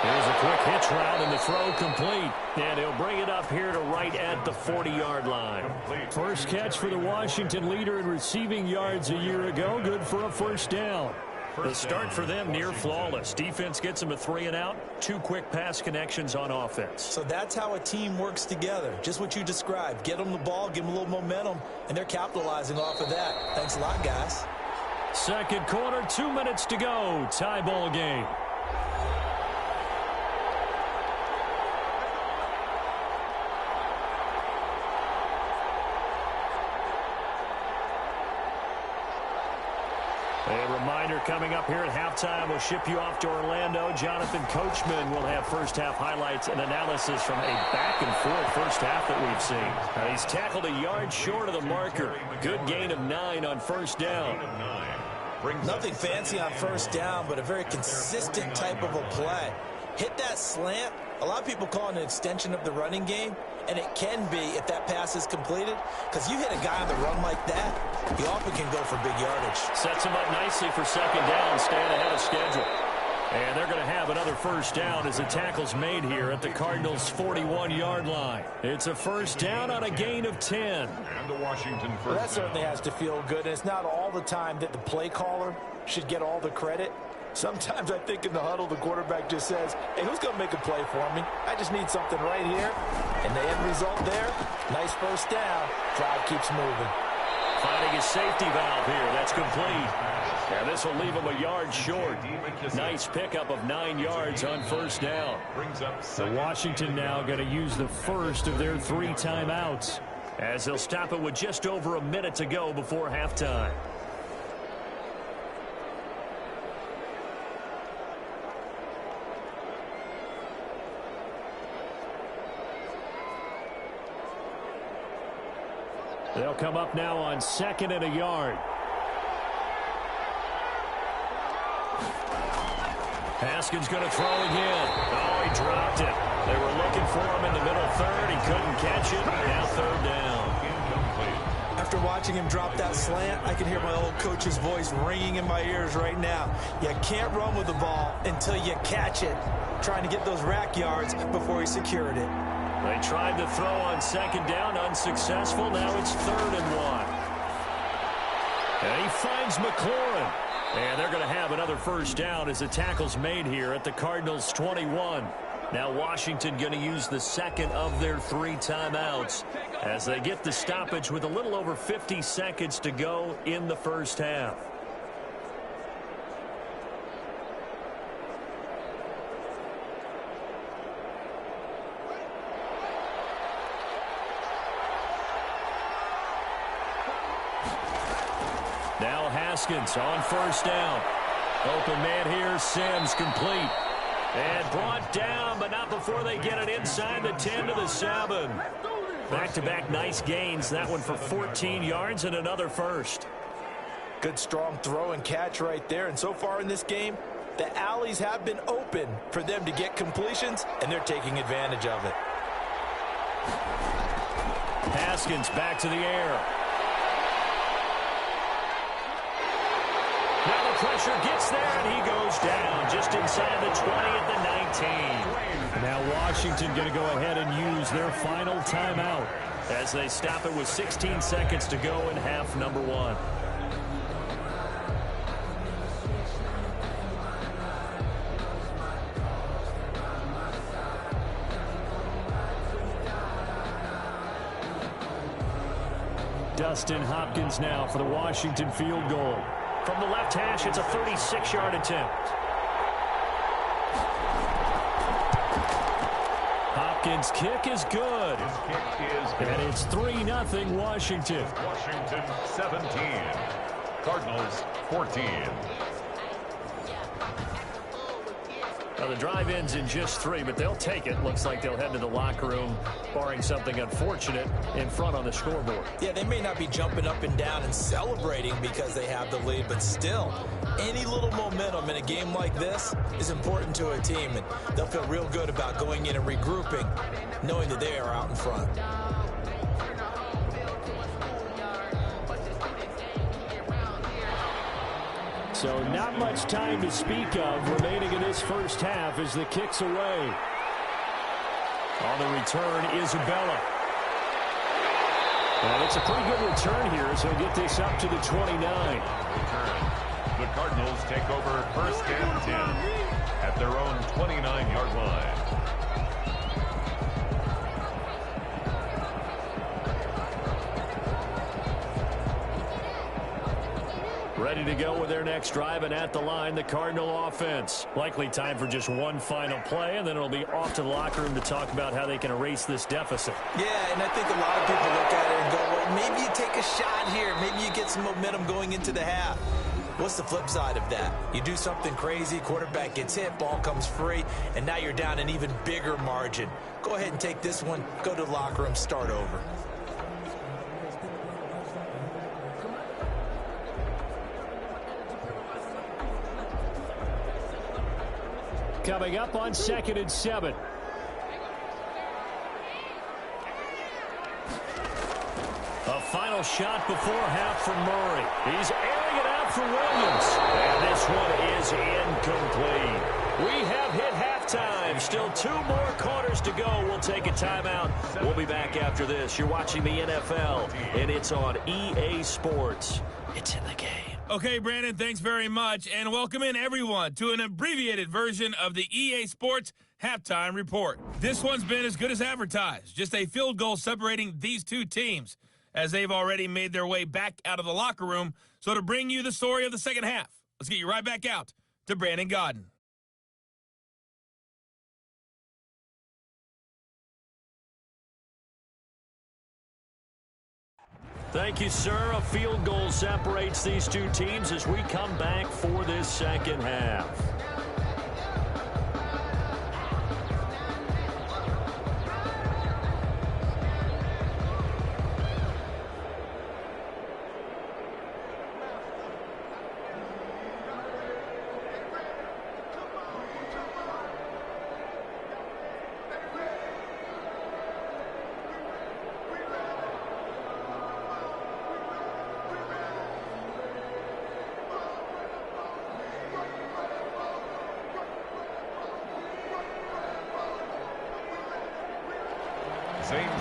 Here's a quick hitch route and the throw complete. And he'll bring it up here to right at the 40-yard line. First catch for the Washington leader in receiving yards a year ago. Good for a 1st down. The start for them near flawless. Defense gets them a 3-and-out. 2 quick pass connections on offense. So that's how a team works together. Just what you described. Get them the ball, give them a little momentum, and they're capitalizing off of that. Thanks a lot, guys. Second quarter, 2 minutes to go. Tie ball game. A reminder coming up here at halftime, we'll ship you off to Orlando. Jonathan Coachman will have first-half highlights and analysis from a back-and-forth first half that we've seen. He's tackled a yard short of the marker. Good gain of 9 on 1st down. Nothing fancy on 1st down, but a very consistent type of a play. Hit that slant, A lot of people call it an extension of the running game, and it can be if that pass is completed, because you hit a guy on the run like that, he often can go for big yardage. Sets him up nicely for second down, staying ahead of schedule. And they're going to have another first down as the tackle's made here at the Cardinals' 41-yard line. It's a first down on a gain of 10. And the Washington first Well, that certainly has to feel good, and it's not all the time that the play caller should get all the credit. Sometimes I think in the huddle, the quarterback just says, hey, who's going to make a play for me? I just need something right here. And the end result there, nice first down. Drive keeps moving. Finding his safety valve here. That's complete. And this will leave him a yard short. Nice pickup of 9 yards on first down. So Washington now going to use the first of their 3 timeouts, as they'll stop it with just over a minute to go before halftime. They'll come up now on 2nd and a yard. Haskins going to throw again. Oh, he dropped it. They were looking for him in the middle third. He couldn't catch it. Now third down. After watching him drop that slant, I can hear my old coach's voice ringing in my ears right now. You can't run with the ball until you catch it. Trying to get those rack yards before he secured it. They tried to throw on second down, unsuccessful. Now it's 3rd and 1. And he finds McLaurin. And they're going to have another first down as the tackle's made here at the Cardinals' 21. Now Washington going to use the second of their 3 timeouts as they get the stoppage with a little over 50 seconds to go in the first half. Now Haskins on first down. Open man here, Sims complete. And brought down, but not before they get it inside the 10 to the 7. Back-to-back nice gains. That one for 14 yards and another first. Good strong throw and catch right there. And so far in this game, the alleys have been open for them to get completions, and they're taking advantage of it. Haskins back to the air. Now the pressure gets there, and he goes down just inside the 20 at the 19. Now Washington going to go ahead and use their final timeout as they stop it with 16 seconds to go in half number 1. Dustin Hopkins now for the Washington field goal. From the left hash, it's a 36-yard attempt. Hopkins' kick is good. And it's 3-0 Washington. Washington 17. Cardinals 14. Now the drive ends in just 3, but they'll take it. Looks like they'll head to the locker room, barring something unfortunate, in front on the scoreboard. Yeah, they may not be jumping up and down and celebrating because they have the lead, but still, any little momentum in a game like this is important to a team, and they'll feel real good about going in and regrouping, knowing that they are out in front. So not much time to speak of remaining in this first half as the kick's away. On the return, Isabella. And it's a pretty good return here as he'll get this up to the 29. The Cardinals take over first and 10 at their own 29-yard line. Ready to go with their next drive, and at the line, the Cardinal offense. Likely time for just one final play, and then it'll be off to the locker room to talk about how they can erase this deficit. Yeah, and I think a lot of people look at it and go, well, maybe you take a shot here. Maybe you get some momentum going into the half. What's the flip side of that? You do something crazy, quarterback gets hit, ball comes free, and now you're down an even bigger margin. Go ahead and take this one, go to the locker room, start over. Coming up on 2nd and 7. final shot before half from Murray. He's airing it out for Williams. And this one is incomplete. We have hit halftime. Still 2 more quarters to go. We'll take a timeout. We'll be back after this. You're watching the NFL, and it's on EA Sports. It's in the game. Okay, Brandon, thanks very much. And welcome in, everyone, to an abbreviated version of the EA Sports Halftime Report. This one's been as good as advertised. Just a field goal separating these two teams, as they've already made their way back out of the locker room. So to bring you the story of the second half, let's get you right back out to Brandon Gaudin. Thank you, sir. A field goal separates these two teams as we come back for this second half.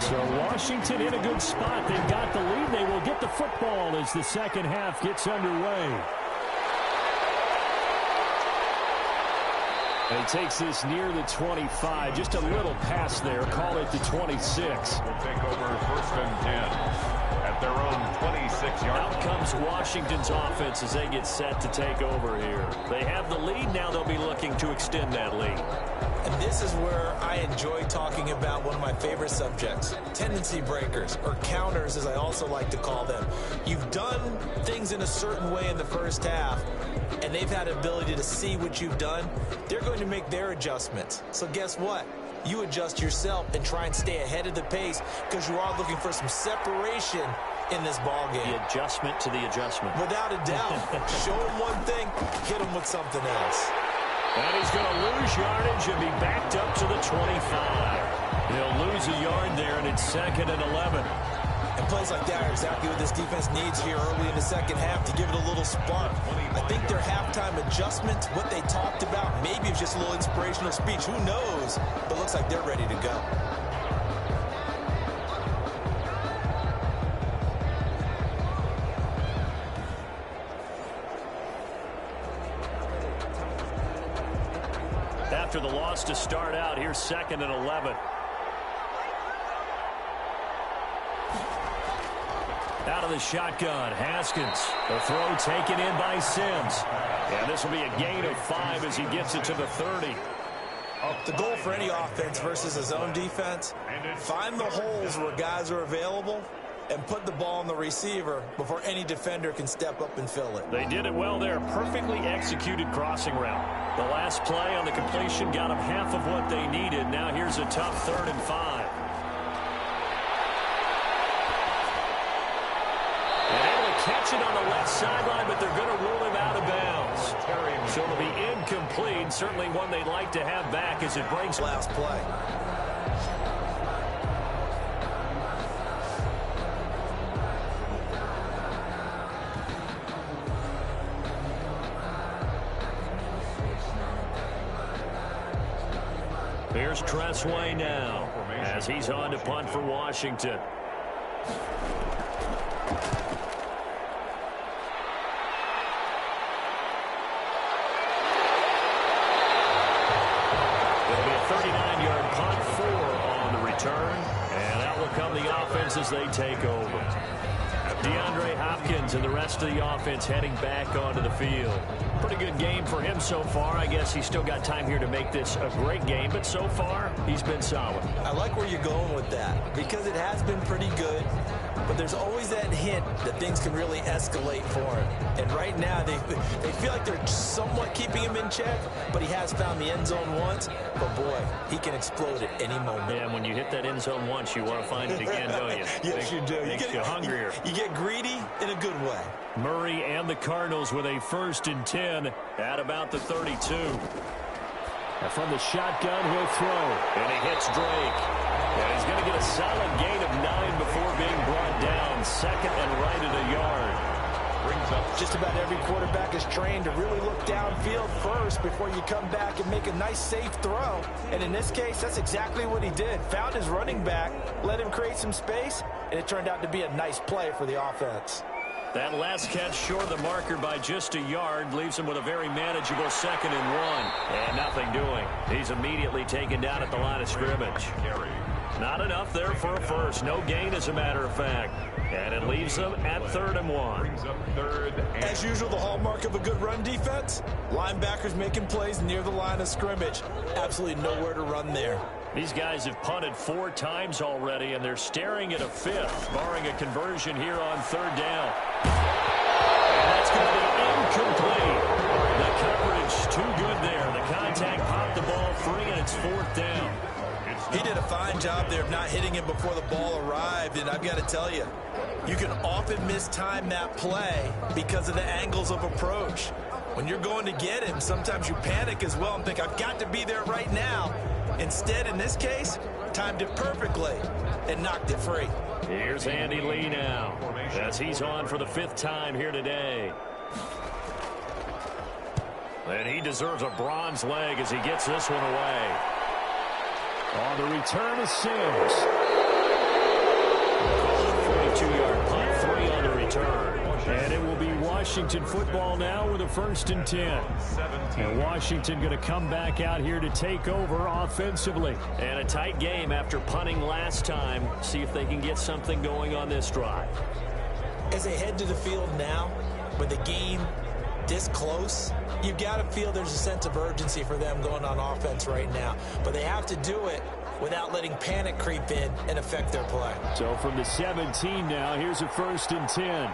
So Washington in a good spot. They've got the lead. They will get the football as the second half gets underway. And he takes this near the 25. Just a little pass there. Call it the 26. Will take over 1st and 10 at their own 26-yard. Out comes Washington's offense as they get set to take over here. They have the lead. Now they'll be looking to extend that lead. And this is where I enjoy talking about one of my favorite subjects, tendency breakers, or counters as I also like to call them. You've done things in a certain way in the first half, and they've had the ability to see what you've done. They're going to make their adjustments. So guess what? You adjust yourself and try and stay ahead of the pace because you are looking for some separation in this ball game. The adjustment to the adjustment. Without a doubt. Show them one thing, hit them with something else. And he's going to lose yardage and be backed up to the 25. He'll lose a yard there, and it's 2nd and 11. And plays like that are exactly what this defense needs here early in the second half to give it a little spark. I think their halftime adjustment, what they talked about, maybe it's just a little inspirational speech. Who knows? But looks like they're ready to go. After the loss to start out, here's 2nd and 11. Out of the shotgun, Haskins. The throw taken in by Sims. And this will be a gain of 5 as he gets it to the 30. The goal for any offense versus a zone defense, find the holes where guys are available and put the ball on the receiver before any defender can step up and fill it. They did it well there. Perfectly executed crossing route. The last play on the completion got them half of what they needed. Now here's a tough 3rd and 5. And able to catch it on the left sideline, but they're going to rule him out of bounds. So it'll be incomplete. Certainly one they'd like to have back as it brings Last play. Here's Tressway now as he's on to punt for Washington. It'll be a 39-yard punt, 4 on the return, and out will come the offense as they take over. DeAndre Hopkins and the rest of the offense heading back onto the field. Pretty good game for him so far. I guess he's still got time here to make this a great game, but so far, he's been solid. I like where you're going with that because it has been pretty good, but there's always that hint that things can really escalate for him. And right now, they feel like they're somewhat keeping him in check, but he has found the end zone once. But, boy, he can explode at any moment. Yeah, when you hit that end zone once, you want to find it again, don't you? Yes, you do. Makes you hungrier. You get greedy in a good way. Murray and the Cardinals with a 1st and 10 at about the 32. And from the shotgun, he'll throw. And he hits Drake. And he's going to get a solid gain of 9 before being brought down. second and right at a yard. Just about every quarterback is trained to really look downfield first before you come back and make a nice, safe throw. And in this case, that's exactly what he did. Found his running back, let him create some space, and it turned out to be a nice play for the offense. That last catch short of the marker by just a yard leaves him with a very manageable 2nd and 1. And nothing doing. He's immediately taken down at the line of scrimmage. Not enough there for a first. No gain, as a matter of fact. And it leaves them at 3rd and 1. As usual, the hallmark of a good run defense, linebackers making plays near the line of scrimmage. Absolutely nowhere to run there. These guys have punted 4 times already, and they're staring at a 5th, barring a conversion here on 3rd down. And that's going to be incomplete. The coverage too good there. The contact popped the ball free, and it's 4th down. He did a fine job there of not hitting him before the ball arrived, and I've got to tell you, you can often mistime that play because of the angles of approach. When you're going to get him, sometimes you panic as well and think, I've got to be there right now. Instead, in this case, timed it perfectly and knocked it free. Here's Andy Lee now, as he's on for the 5th time here today. And he deserves a bronze leg as he gets this one away. On the return is Sims. 42-yard punt, 3 on the return. And it will be Washington football now with a 1st and 10. And Washington going to come back out here to take over offensively. And a tight game after punting last time. See if they can get something going on this drive. As they head to the field now, with the game this close, you've got to feel there's a sense of urgency for them going on offense right now. But they have to do it without letting panic creep in and affect their play. So from the 17 now, here's a 1st and 10.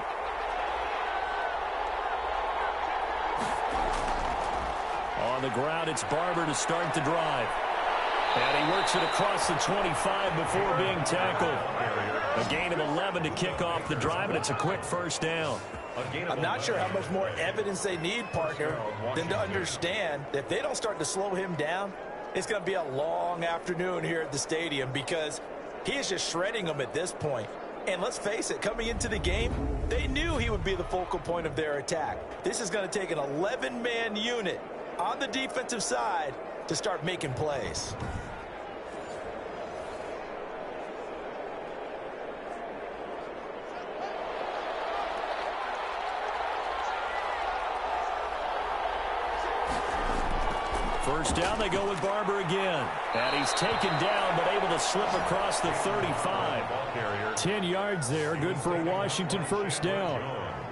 On the ground, it's Barber to start the drive. And he works it across the 25 before being tackled. A gain of 11 to kick off the drive, and it's a quick 1st down. I'm not sure how much more evidence they need, partner, than to understand that if they don't start to slow him down, it's going to be a long afternoon here at the stadium because he is just shredding them at this point. And let's face it, coming into the game, they knew he would be the focal point of their attack. This is going to take an 11-man unit on the defensive side to start making plays. First down, they go with Barber again. And he's taken down, but able to slip across the 35. 10 yards there, good for a Washington 1st down.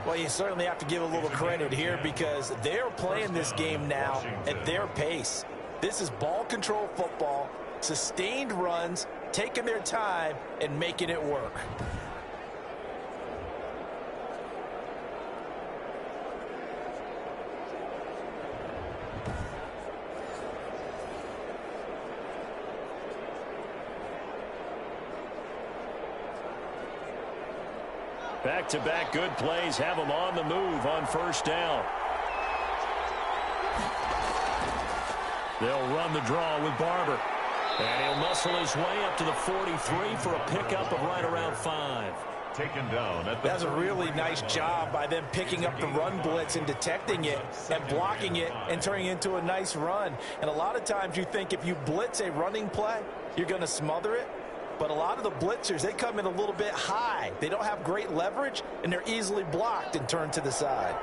Well, you certainly have to give a little credit here because they're playing this game now at their pace. This is ball control football, sustained runs, taking their time, and making it work. Back-to-back good plays have him on the move on 1st down. They'll run the draw with Barber. And he'll muscle his way up to the 43 for a pickup of right around 5. Taken down. That's a really nice job by them picking up the run blitz and detecting it and blocking it and turning it into a nice run. And a lot of times you think if you blitz a running play, you're going to smother it. But a lot of the blitzers, they come in a little bit high. They don't have great leverage, and they're easily blocked and turned to the side.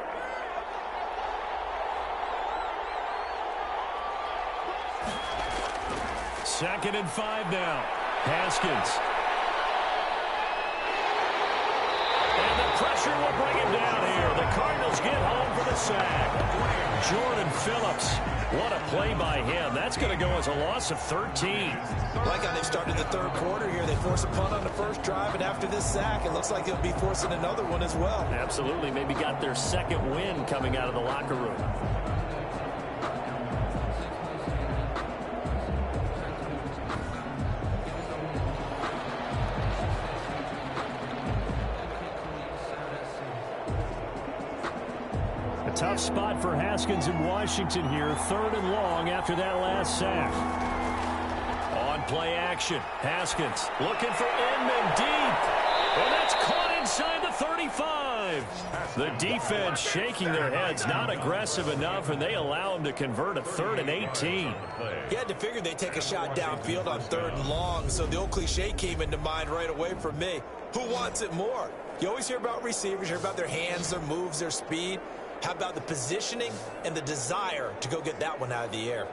Second and 5 now. Haskins. And the pressure will bring him down here. The Cardinals get home for the sack. Jordan Phillips. What a play by him. That's going to go as a loss of 13. Like how they've started the 3rd quarter here. They force a punt on the first drive, and after this sack, it looks like they'll be forcing another one as well. Absolutely. Maybe got their 2nd win coming out of the locker room. Tough spot for Haskins in Washington here. 3rd and long after that last sack. On play action, Haskins looking for Inman deep. And that's caught inside the drive. The defense shaking their heads, not aggressive enough, and they allow them to convert a 3rd and 18. You had to figure they'd take a shot downfield on 3rd and long, so the old cliche came into mind right away for me. Who wants it more? You always hear about receivers, hear about their hands, their moves, their speed. How about the positioning and the desire to go get that one out of the air?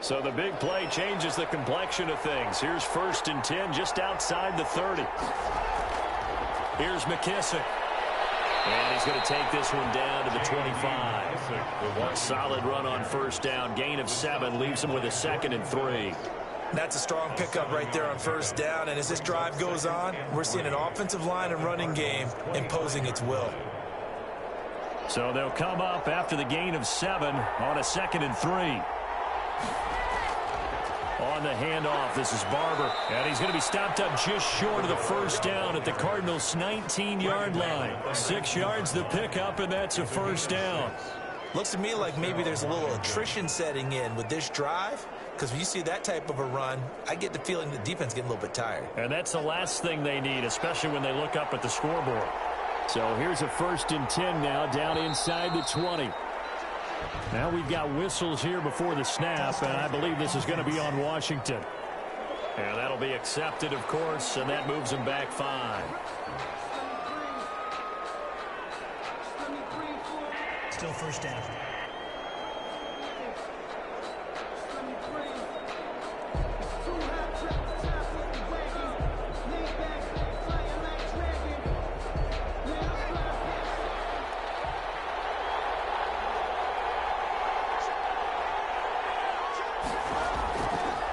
So the big play changes the complexion of things. Here's 1st and 10 just outside the 30. Here's McKissick. And he's going to take this one down to the 25. A solid run on 1st down. Gain of 7 leaves him with a 2nd and 3. That's a strong pickup right there on 1st down. And as this drive goes on, we're seeing an offensive line and running game imposing its will. So they'll come up after the gain of 7 on a 2nd and 3. On the handoff, this is Barber. And he's going to be stopped up just short of the 1st down at the Cardinals' 19-yard line. 6 yards the pickup, and that's a 1st down. Looks to me like maybe there's a little attrition setting in with this drive, because when you see that type of a run, I get the feeling the defense is getting a little bit tired. And that's the last thing they need, especially when they look up at the scoreboard. So here's a 1st and 10 now, down inside the 20. Now we've got whistles here before the snap, and I believe this is going to be on Washington. And that'll be accepted, of course, and that moves them back 5. Still 1st down.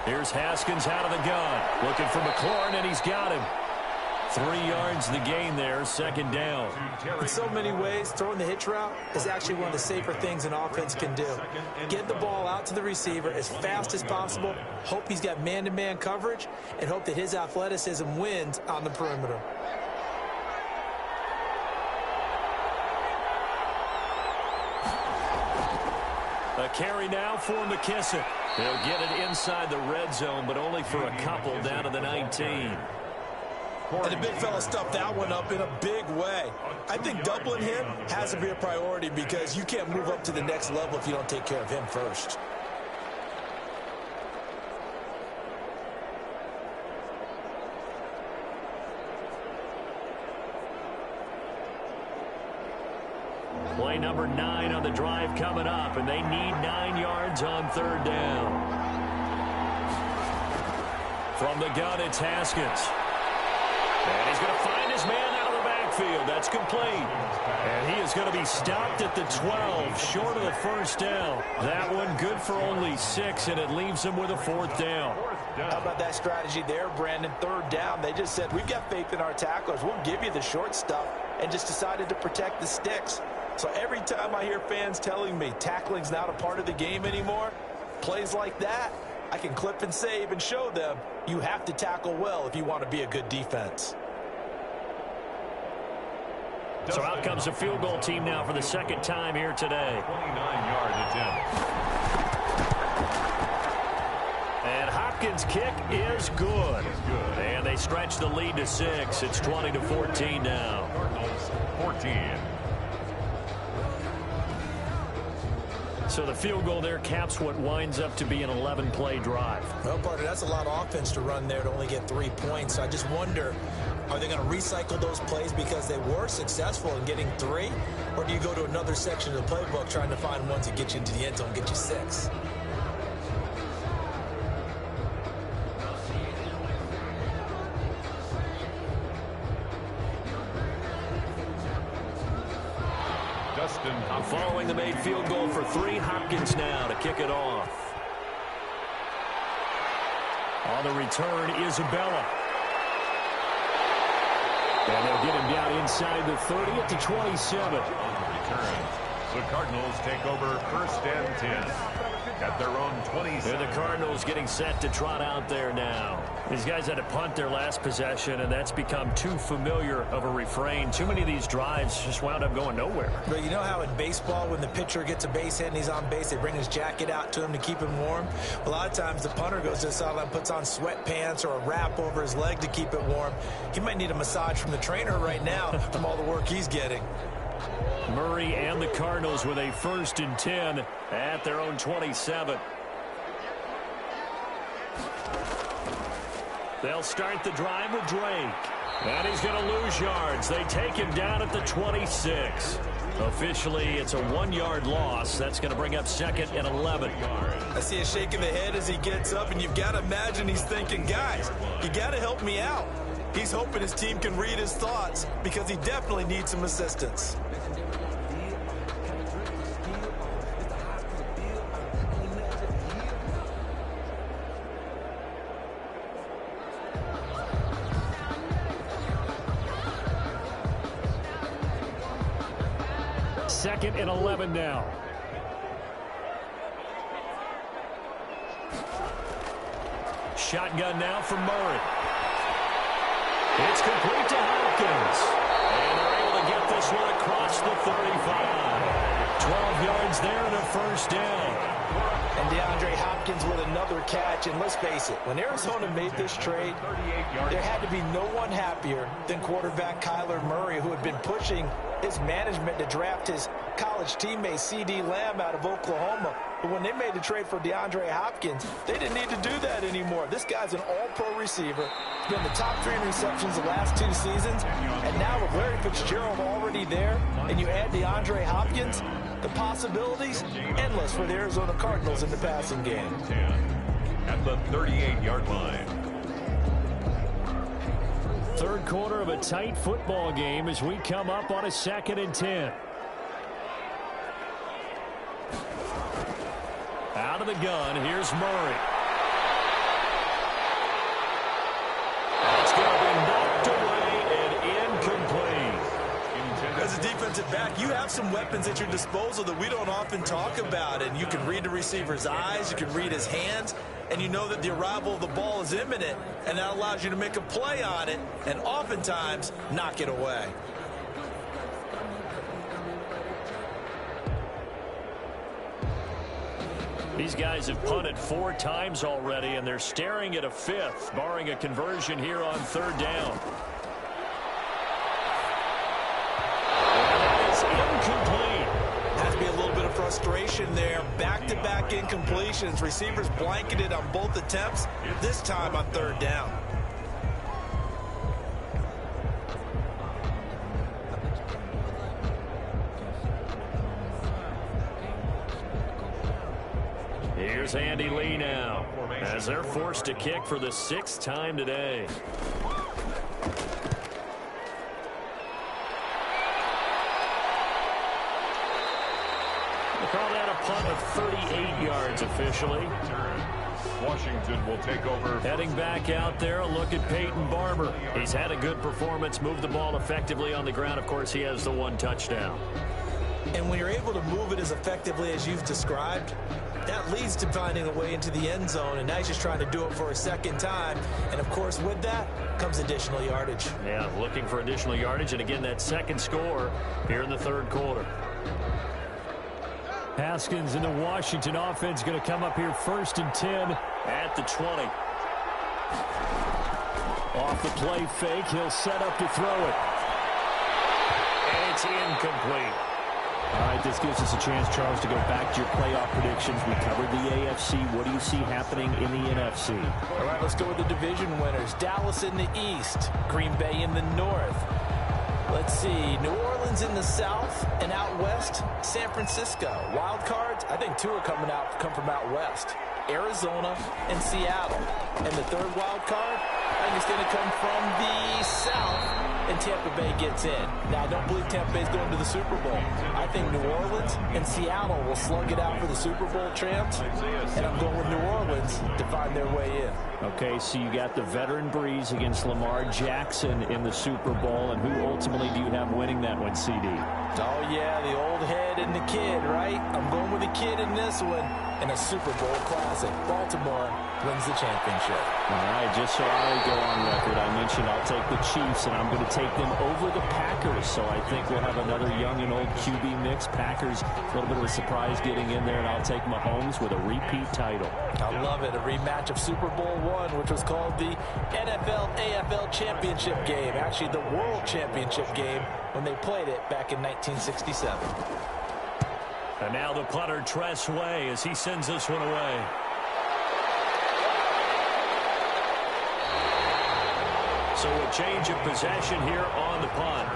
Here's Haskins out of the gun. Looking for McLaurin, and he's got him. 3 yards the gain there, 2nd down. In so many ways, throwing the hitch route is actually one of the safer things an offense can do. Get the ball out to the receiver as fast as possible, hope he's got man-to-man coverage, and hope that his athleticism wins on the perimeter. A carry now for McKissick. He'll get it inside the red zone, but only for a couple down to the 19. And the big fella stuffed that one up in a big way. I think doubling him has to be a priority because you can't move up to the next level if you don't take care of him first. Play number 9 on the drive coming up, and they need 9 yards on 3rd down. From the gun, it's Haskins. And he's going to find his man out of the backfield. That's complete. And he is going to be stopped at the 12, short of the 1st down. That one good for only 6, and it leaves him with a 4th down. How about that strategy there, Brandon? 3rd down, they just said, we've got faith in our tacklers. We'll give you the short stuff, and just decided to protect the sticks. So every time I hear fans telling me tackling's not a part of the game anymore, plays like that, I can clip and save and show them you have to tackle well if you want to be a good defense. So out comes the field goal team now for the 2nd time here today. 29-yard attempt. And Hopkins' kick is good. And they stretch the lead to 6. It's 20-14 now. Cardinals 14. So the field goal there caps what winds up to be an 11-play drive. Well, partner, that's a lot of offense to run there to only get 3 points. So I just wonder, are they going to recycle those plays because they were successful in getting 3? Or do you go to another section of the playbook trying to find ones that get you into the end zone and get you 6? Following the made field goal for 3, Hopkins now to kick it off. On the return, Isabella. And they'll get him down inside the 30 at the 27. On the return, the Cardinals take over 1st and 10. at their own 27. And the Cardinals getting set to trot out there now. These guys had to punt their last possession, and that's become too familiar of a refrain. Too many of these drives just wound up going nowhere. But you know how in baseball, when the pitcher gets a base hit and he's on base, they bring his jacket out to him to keep him warm? A lot of times the punter goes to the sideline, puts on sweatpants or a wrap over his leg to keep it warm. He might need a massage from the trainer right now from all the work he's getting. Murray and the Cardinals with a 1st and 10 at their own 27. They'll start the drive with Drake. And he's going to lose yards. They take him down at the 26. Officially, it's a 1-yard loss. That's going to bring up 2nd and 11. I see a shake of the head as he gets up, and you've got to imagine he's thinking, guys, you got to help me out. He's hoping his team can read his thoughts because he definitely needs some assistance. Second and 11 now. Shotgun now for Murray. It's complete to Hopkins. And they're able to get this one across the 35. 12 yards there and a 1st down. And DeAndre Hopkins with another catch. And let's face it, when Arizona made this trade, there had to be no one happier than quarterback Kyler Murray, who had been pushing his management to draft his college teammate C.D. Lamb out of Oklahoma. But when they made the trade for DeAndre Hopkins, they didn't need to do that anymore. This guy's an all-pro receiver. He's been the top 3 in receptions the last 2 seasons. And now with Larry Fitzgerald already there, and you add DeAndre Hopkins, the possibilities endless for the Arizona Cardinals in the passing game. At the 38-yard line. Third quarter of a tight football game as we come up on a 2nd and 10. Out of the gun, here's Murray. That's going to be knocked away and incomplete. As a defensive back, you have some weapons at your disposal that we don't often talk about. And you can read the receiver's eyes, you can read his hands, and you know that the arrival of the ball is imminent, and that allows you to make a play on it and oftentimes knock it away. These guys have punted 4 times already, and they're staring at a 5th, barring a conversion here on 3rd down. And that is incomplete. Has to be a little bit of frustration there. Back-to-back incompletions. Receivers blanketed on both attempts, this time on 3rd down. Here's Andy Lee now, as they're forced to kick for the 6th time today. They call that a punt of 38 yards officially. Washington will take over. Heading back out there, a look at Peyton Barber. He's had a good performance, moved the ball effectively on the ground. Of course, he has the 1 touchdown. And when you're able to move it as effectively as you've described, that leads to finding a way into the end zone, and now he's just trying to do it for a 2nd time. And, of course, with that comes additional yardage. Yeah, looking for additional yardage, and again, that 2nd score here in the 3rd quarter. Haskins in the Washington offense going to come up here 1st and 10 at the 20. Off the play fake, he'll set up to throw it. And it's incomplete. All right, this gives us a chance, Charles, to go back to your playoff predictions. We covered the AFC. What do you see happening in the NFC? All right, let's go with the division winners. Dallas in the East, Green Bay in the North. Let's see, New Orleans in the South, and out West, San Francisco. Wild cards, I think 2 come from out West. Arizona and Seattle. And the 3rd wild card, I think it's going to come from the South, and Tampa Bay gets in. Now, I don't believe Tampa Bay's going to the Super Bowl. I think New Orleans and Seattle will slug it out for the Super Bowl champs, and I'm going with New Orleans to find their way in. Okay, so you got the veteran Breeze against Lamar Jackson in the Super Bowl, and who ultimately do you have winning that one, CD? Oh, yeah, the old head and the kid, right? I'm going with the kid in this one. in a Super Bowl classic. Baltimore wins the championship. All right, just so I go on record, I mentioned I'll take the Chiefs, and I'm going to take them over the Packers. So I think we'll have another young and old QB mix. Packers, a little bit of a surprise getting in there, and I'll take Mahomes with a repeat title. I love it. A rematch of Super Bowl I, which was called the NFL-AFL Championship game. Actually, the World Championship game when they played it back in 1967. And now the punter, Tress Way, as he sends this one away. So a change of possession here on the punt.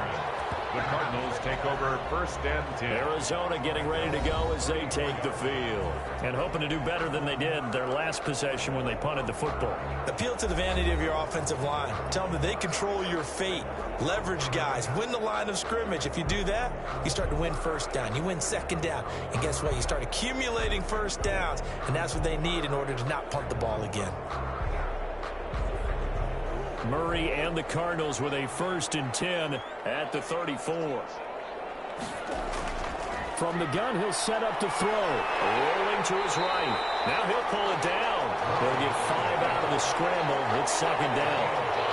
The Cardinals take over 1st and 10. Arizona getting ready to go as they take the field. And hoping to do better than they did their last possession when they punted the football. Appeal to the vanity of your offensive line. Tell them that they control your fate. Leverage guys. Win the line of scrimmage. If you do that, you start to win 1st down. You win 2nd down. And guess what? You start accumulating 1st downs. And that's what they need in order to not punt the ball again. Murray and the Cardinals with a 1st and 10 at the 34. From the gun, he'll set up to throw. Rolling to his right. Now he'll pull it down. They'll get 5 out of the scramble. It's 2nd down.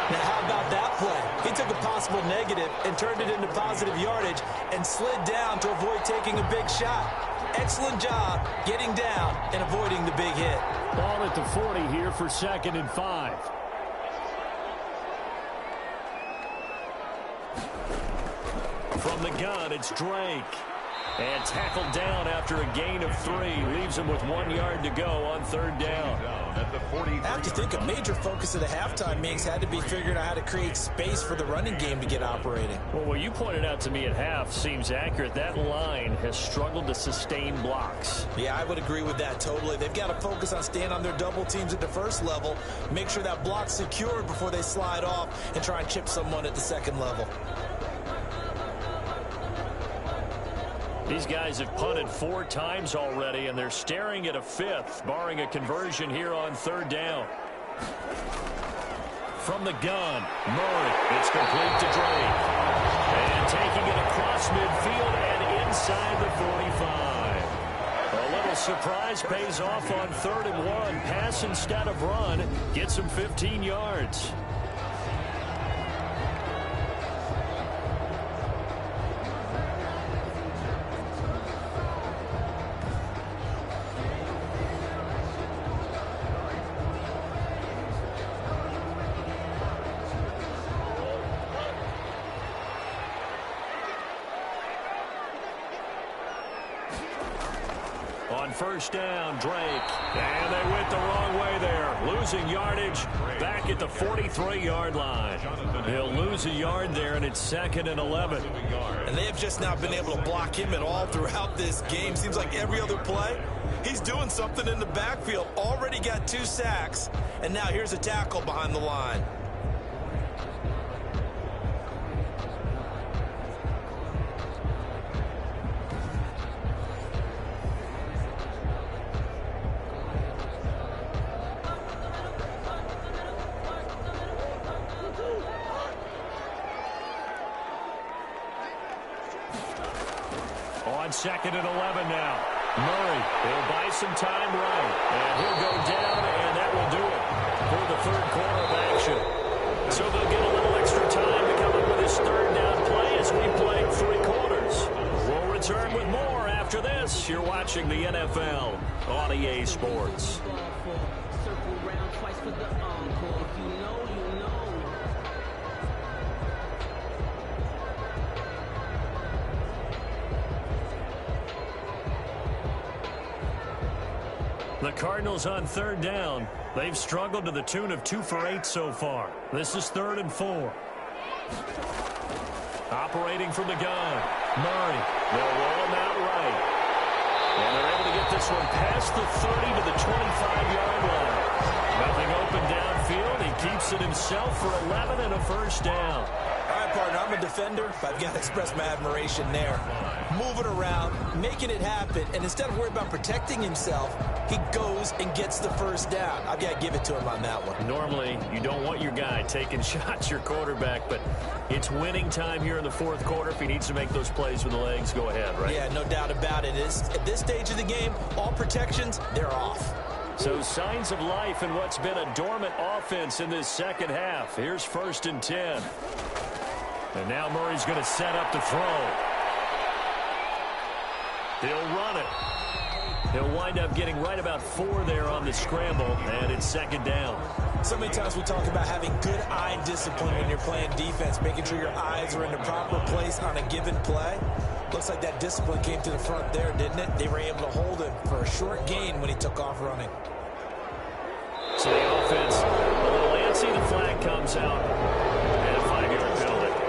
Now how about that play? He took a possible negative and turned it into positive yardage and slid down to avoid taking a big shot. Excellent job getting down and avoiding the big hit. Ball at the 40 here for 2nd and 5. From the gun, it's Drake. And tackled down after a gain of 3. Leaves him with 1 yard to go on 3rd down. I have to think a major focus of the halftime mix had to be figuring out how to create space for the running game to get operating. Well, what you pointed out to me at half seems accurate. That line has struggled to sustain blocks. Yeah, I would agree with that totally. They've got to focus on staying on their double teams at the 1st level, make sure that block's secured before they slide off and try and chip someone at the 2nd level. These guys have punted 4 times already, and they're staring at a 5th, barring a conversion here on 3rd down. From the gun, Murray. It's complete to Drake. And taking it across midfield and inside the 45. A little surprise pays off on 3rd and 1. Pass instead of run. Gets him 15 yards. On 1st down, Drake. And they went the wrong way there. Losing yardage back at the 43-yard line. He'll lose a yard there, and it's 2nd and 11. And they have just not been able to block him at all throughout this game. Seems like every other play, he's doing something in the backfield. Already got 2 sacks, and now here's a tackle behind the line. On 2nd and 11 now. Murray will buy some time right. And he'll go down, and that will do it for the 3rd quarter of action. So they'll get a little extra time to come up with this 3rd down play as we play 3 quarters. We'll return with more after this. You're watching the NFL on EA Sports. The Cardinals on 3rd down. They've struggled to the tune of 2 for 8 so far. This is 3rd and 4. Operating from the gun. Murray. They'll roll him out right. And they're able to get this one past the 30 to the 25-yard line. Nothing open downfield. He keeps it himself for 11 and a 1st down. All right, partner, I'm I'm a defender, but I've got to express my admiration there. Moving around, making it happen, and instead of worrying about protecting himself, he goes and gets the first down. I've got to give it to him on that one. Normally, you don't want your guy taking shots, your quarterback, but it's winning time here in the fourth quarter. If he needs to make those plays with the legs, go ahead, right? Yeah, no doubt about it. At this stage of the game, all protections, they're off. So signs of life in what's been a dormant offense in this second half. Here's 1st and 10. And now Murray's going to set up to throw. He'll run it. He'll wind up getting right about 4 there on the scramble, and it's 2nd down. So many times we talk about having good eye discipline when you're playing defense, making sure your eyes are in the proper place on a given play. Looks like that discipline came to the front there, didn't it? They were able to hold him for a short gain when he took off running. So the offense, a little antsy. The flag comes out, and a 5-yard penalty.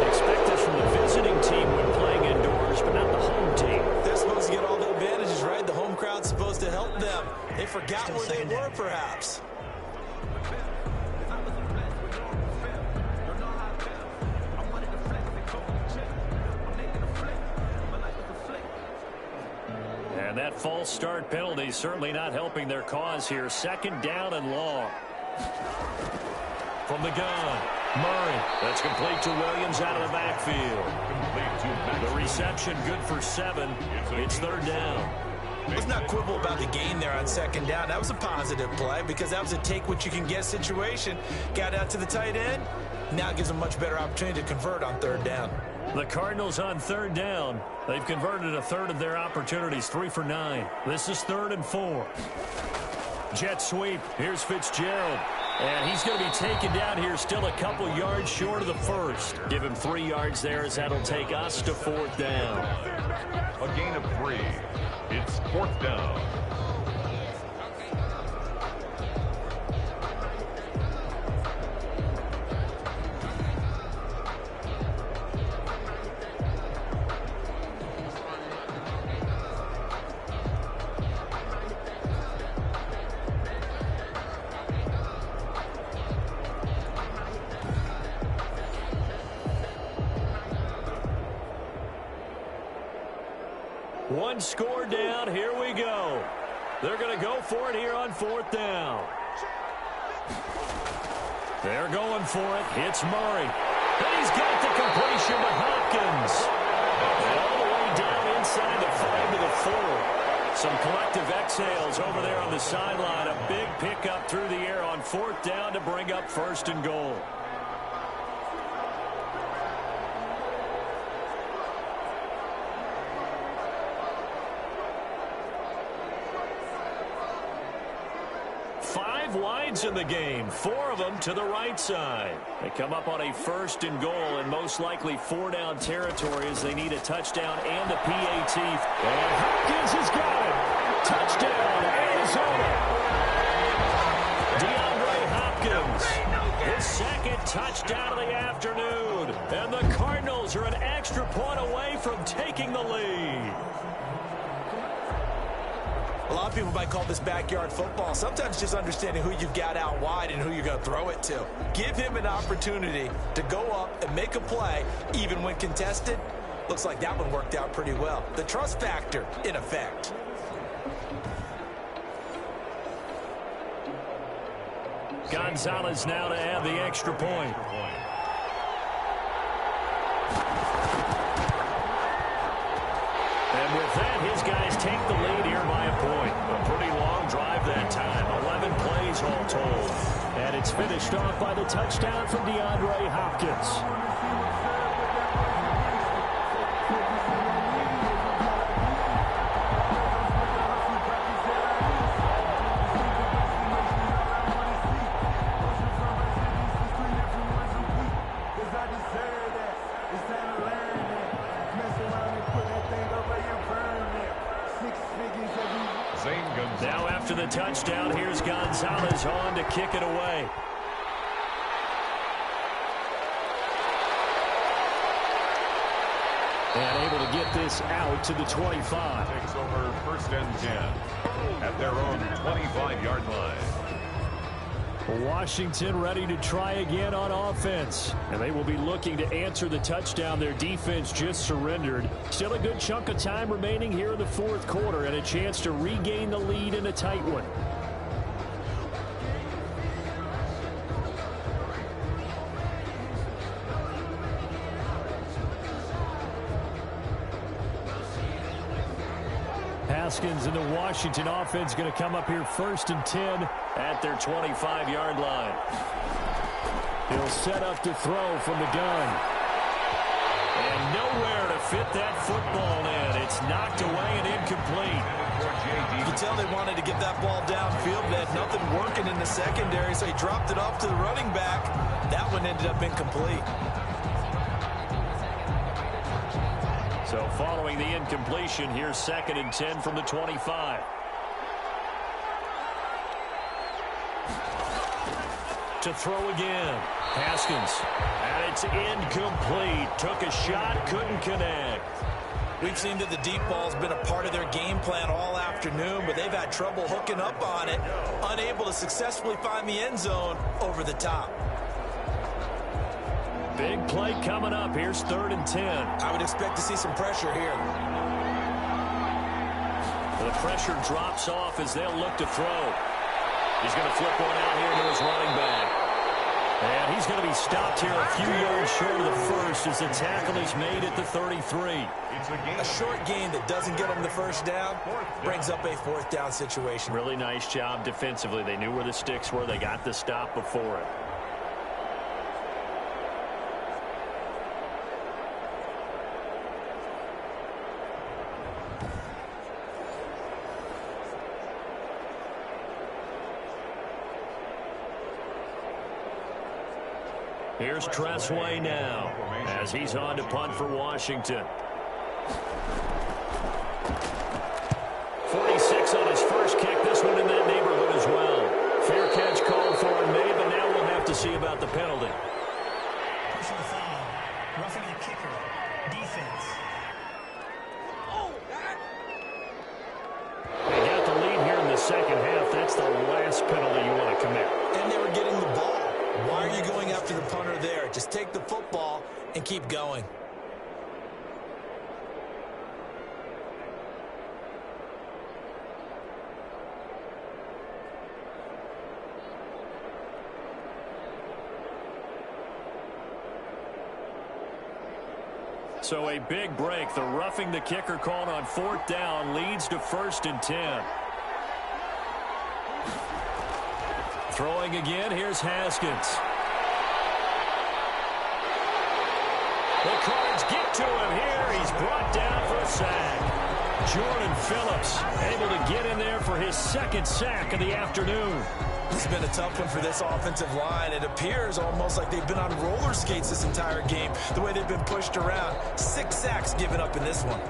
Expect this from the visiting team when playing indoors, but not the home team. They're supposed to get all the advantages, right? The home crowd's supposed to help them. They forgot where they were, perhaps. And that false start penalty certainly not helping their cause here. 2nd down and long. From the gun, Murray. That's complete to Williams out of the backfield. The reception good for 7. It's 3rd down. Let's not quibble about the gain there on 2nd down. That was a positive play because that was a take-what-you-can-get situation. Got out to the tight end. Now gives them much better opportunity to convert on 3rd down. The Cardinals on 3rd down. They've converted a third of their opportunities, 3 for 9. This is 3rd and 4. Jet sweep. Here's Fitzgerald. And he's going to be taken down here still a couple yards short of the first. Give him 3 yards there as that'll take us to 4th down. A gain of 3. It's 4th down. One score down. Here we go. They're going to go for it here on 4th down. They're going for it. It's Murray. And he's got the completion to Hopkins. And all the way down inside the 5 to the 4. Some collective exhales over there on the sideline. A big pickup through the air on 4th down to bring up 1st and goal. Wides in the game, 4 of them to the right side. They come up on a 1st and goal and most likely 4-down territory as they need a touchdown and a PAT. And Hopkins has got it. Touchdown, Arizona. DeAndre Hopkins, his 2nd touchdown of the afternoon. And the Cardinals are an extra point away from taking the lead. A lot of people might call this backyard football. Sometimes just understanding who you've got out wide and who you're going to throw it to. Give him an opportunity to go up and make a play, even when contested. Looks like that one worked out pretty well. The trust factor in effect. Gonzalez now to add the extra point. And with that, his guys take the lead here by a point. A pretty long drive that time. 11 plays all told. And it's finished off by the touchdown from DeAndre Hopkins. Now after the touchdown, here's Gonzalez on to kick it away. And able to get this out to the 25. Takes over 1st and 10 at their own 25-yard line. Washington ready to try again on offense. And they will be looking to answer the touchdown their defense just surrendered. Still a good chunk of time remaining here in the fourth quarter and a chance to regain the lead in a tight one. Haskins and the Washington offense going to come up here 1st and 10 at their 25-yard line. He'll set up to throw from the gun. And nowhere to fit that football in. It's knocked away and incomplete. You can tell they wanted to get that ball downfield. They had nothing working in the secondary, so he dropped it off to the running back. That one ended up incomplete. So following the incompletion, here's 2nd and 10 from the 25. To throw again. Haskins. And it's incomplete. Took a shot, couldn't connect. We've seen that the deep ball's been a part of their game plan all afternoon, but they've had trouble hooking up on it, unable to successfully find the end zone over the top. Big play coming up. Here's 3rd and 10. I would expect to see some pressure here. The pressure drops off as they'll look to throw. He's going to flip one out here to his running back. And he's going to be stopped here a few yards short of the first as the tackle is made at the 33. A short gain that doesn't get him the first down brings up a 4th down situation. Really nice job defensively. They knew where the sticks were. They got the stop before it. Here's Tressway now as he's on to punt for Washington. 46 on his first kick. This one in that neighborhood as well. Fair catch called for and made, but now we'll have to see about the penalty. Personal foul. Roughing the kicker. Defense. They got the lead here in the second half. That's the last penalty you want to commit. And they were getting the ball. Why are you going after the punter there? Just take the football and keep going. So a big break. The roughing the kicker called on 4th down leads to 1st and 10. Throwing again, here's Haskins. The Cards get to him here. He's brought down for a sack. Jordan Phillips able to get in there for his 2nd sack of the afternoon. It's been a tough one for this offensive line. It appears almost like they've been on roller skates this entire game, the way they've been pushed around. 6 sacks given up in this one.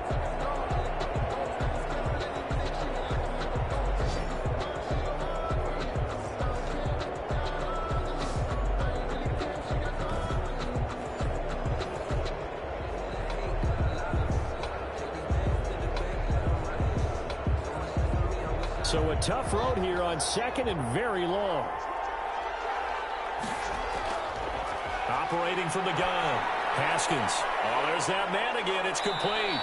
So a tough road here on 2nd and very long. Operating from the gun. Haskins. Oh, there's that man again. It's complete.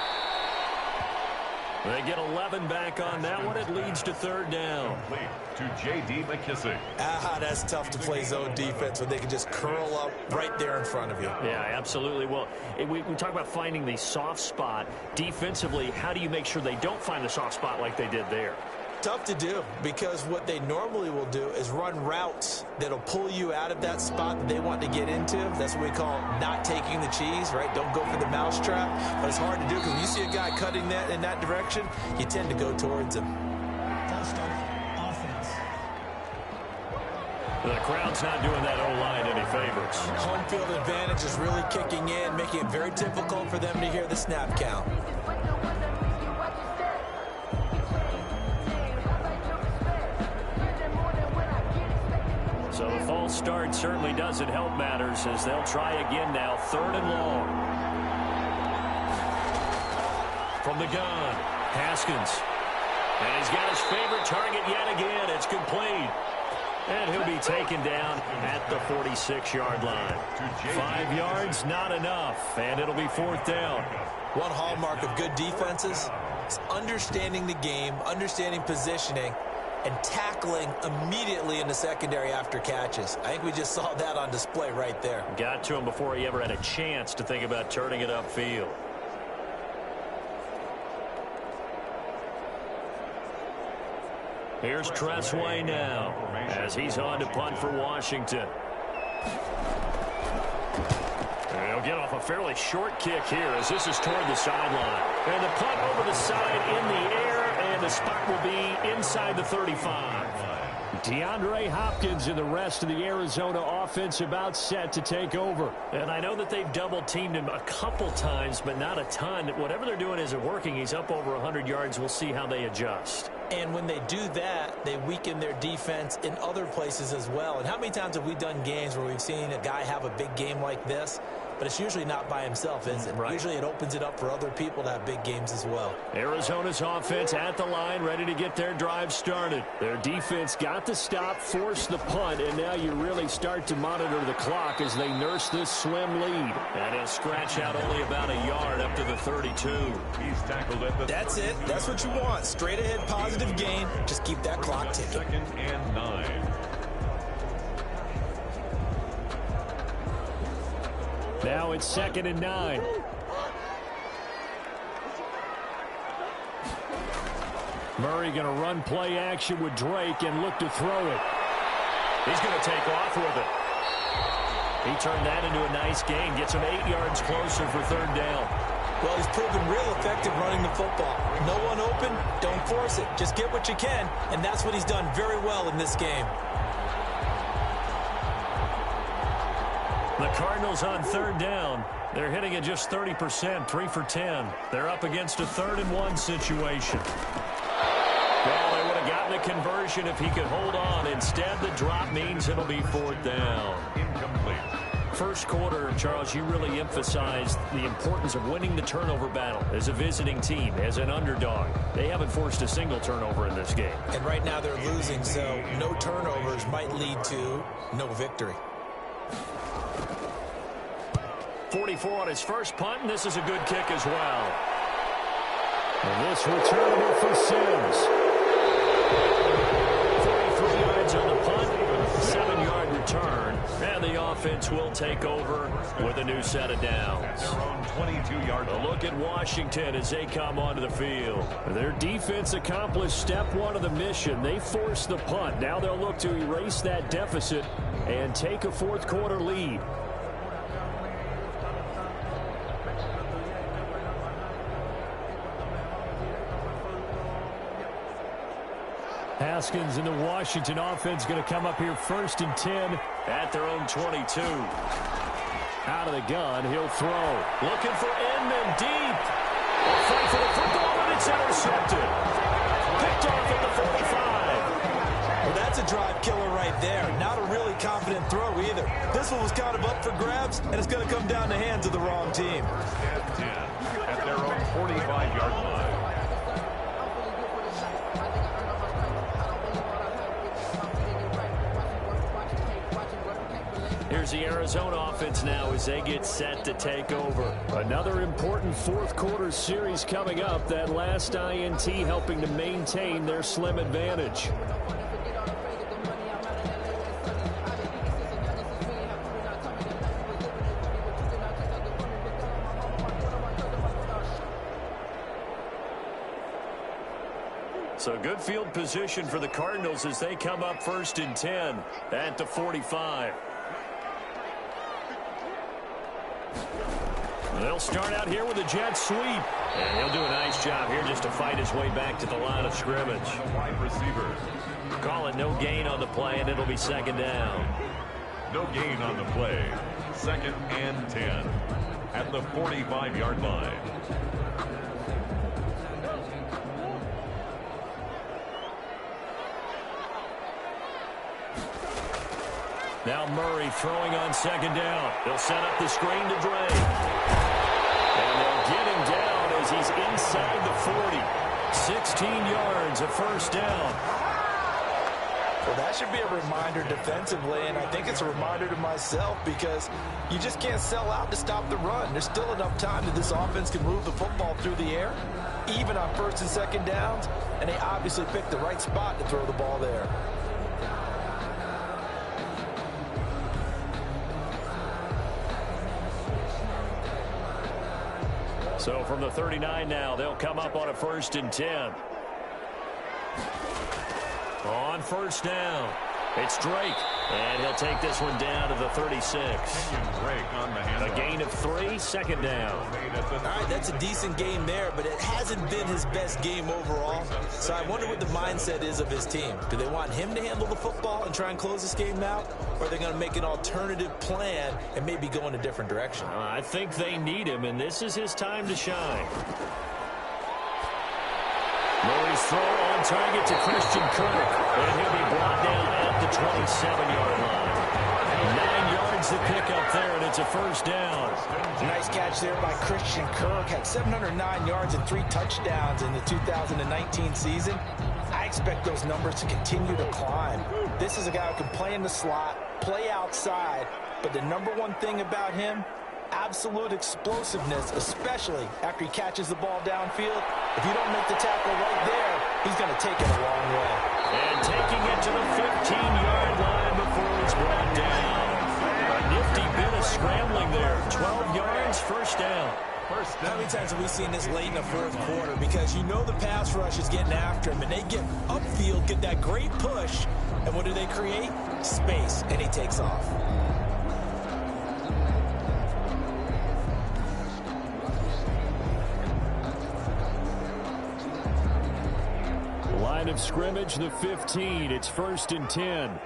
They get 11 back on that one. It leads to 3rd down. To J.D. McKissick. That's tough to play zone defense when they can just curl up right there in front of you. Yeah, absolutely. Well, we talk about finding the soft spot. Defensively, how do you make sure they don't find the soft spot like they did there? Tough to do, because what they normally will do is run routes that'll pull you out of that spot that they want to get into. That's what we call not taking the cheese, right? Don't go for the mousetrap. But it's hard to do because when you see a guy cutting that in that direction, you tend to go towards him. False start. Offense. The crowd's not doing that O-line any favors. Home field advantage is really kicking in, making it very difficult for them to hear the snap count. So the false start certainly doesn't help matters as they'll try again now. 3rd and long. From the gun, Haskins. And he's got his favorite target yet again. It's complete. And he'll be taken down at the 46-yard line. 5 yards, not enough, and it'll be 4th down. One hallmark of good defenses is understanding the game, understanding positioning, and tackling immediately in the secondary after catches. I think we just saw that on display right there. Got to him before he ever had a chance to think about turning it upfield. Here's Tressway now as he's on to punt for Washington. He'll get off a fairly short kick here as this is toward the sideline. And the punt over the side in the air, and the spot will be inside the 35. DeAndre Hopkins and the rest of the Arizona offense about set to take over. And I know that they've double-teamed him a couple times, but not a ton. Whatever they're doing isn't working. He's up over 100 yards. We'll see how they adjust. And when they do that, they weaken their defense in other places as well. And how many times have we done games where we've seen a guy have a big game like this, but it's usually not by himself, is it? Right. Usually it opens it up for other people to have big games as well. Arizona's offense at the line, ready to get their drive started. Their defense got the stop, forced the punt, and now you really start to monitor the clock as they nurse this slim lead. And he'll scratch out only about a yard up to the 32. He's tackled at the That's it. That's what you want. Straight ahead, positive gain. Just keep that clock ticking. 2nd and 9. Now it's 2nd and 9. Murray going to run play action with Drake and look to throw it. He's going to take off with it. He turned that into a nice gain. Gets him 8 yards closer for 3rd down. Well, he's proven real effective running the football. No one open, don't force it. Just get what you can, and that's what he's done very well in this game. The Cardinals on 3rd down. They're hitting at just 30%, 3 for 10. They're up against a 3rd and 1 situation. Well, they would have gotten a conversion if he could hold on. Instead, the drop means it'll be 4th down. Incomplete. First quarter, Charles, you really emphasized the importance of winning the turnover battle as a visiting team, as an underdog. They haven't forced a single turnover in this game. And right now they're losing, so no turnovers might lead to no victory. 44 on his first punt, and this is a good kick as well. And this returnable for Sims. 43 yards on the punt, 7-yard return, and the offense will take over with a new set of downs. Their own 22-yard A look at Washington as they come onto the field. Their defense accomplished step 1 of the mission. They forced the punt. Now they'll look to erase that deficit and take a 4th quarter lead. Haskins and the Washington offense going to come up here 1st and 10 at their own 22. Out of the gun, he'll throw. Looking for Inman deep. Fight for the football, and it's intercepted. Picked off at the 45. Well, that's a drive killer right there. Not a really confident throw either. This one was kind of up for grabs, and it's going to come down the hands of the wrong team. 10 at their own 45-yard line. Here's the Arizona offense now as they get set to take over. Another important 4th quarter series coming up. That last INT helping to maintain their slim advantage. So good field position for the Cardinals as they come up 1st and 10 at the 45. They'll start out here with a jet sweep. And he'll do a nice job here just to fight his way back to the line of scrimmage. Wide receivers. Call it no gain on the play, and it'll be 2nd down. No gain on the play. 2nd and 10 at the 45-yard line. Now Murray throwing on 2nd down. He'll set up the screen to Drake. And they'll get him down as he's inside the 40. 16 yards, a 1st down. Well, that should be a reminder defensively, and I think it's a reminder to myself because you just can't sell out to stop the run. There's still enough time that this offense can move the football through the air, even on first and second downs, and they obviously picked the right spot to throw the ball there. So from the 39 now, they'll come up on a 1st and 10. On first down, it's Drake, and he'll take this one down to the 36. A gain of 3, 2nd down. All right, that's a decent game there, but it hasn't been his best game overall. So I wonder what the mindset is of his team. Do they want him to handle the football and try and close this game out, or are they going to make an alternative plan and maybe go in a different direction? I think they need him, and this is his time to shine. Murray's throw on target to Christian Kirk, and he'll be brought down at the 27-yard line. 9 yards to pick up there, and it's a 1st down. Nice catch there by Christian Kirk. Had 709 yards and 3 touchdowns in the 2019 season. I expect those numbers to continue to climb. This is a guy who can play in the slot, play outside, but the number one thing about him, absolute explosiveness, especially after he catches the ball downfield. If you don't make the tackle right there, he's going to take it a long way. And taking it to the 15-yard line before it's brought down. A nifty bit of scrambling there. 12 yards, 1st down. How many times have we seen this late in the 4th quarter? Because you know the pass rush is getting after him, and they get upfield, get that great push, and what do they create? Space, and he takes off. Line of scrimmage, the 15. It's 1st and 10.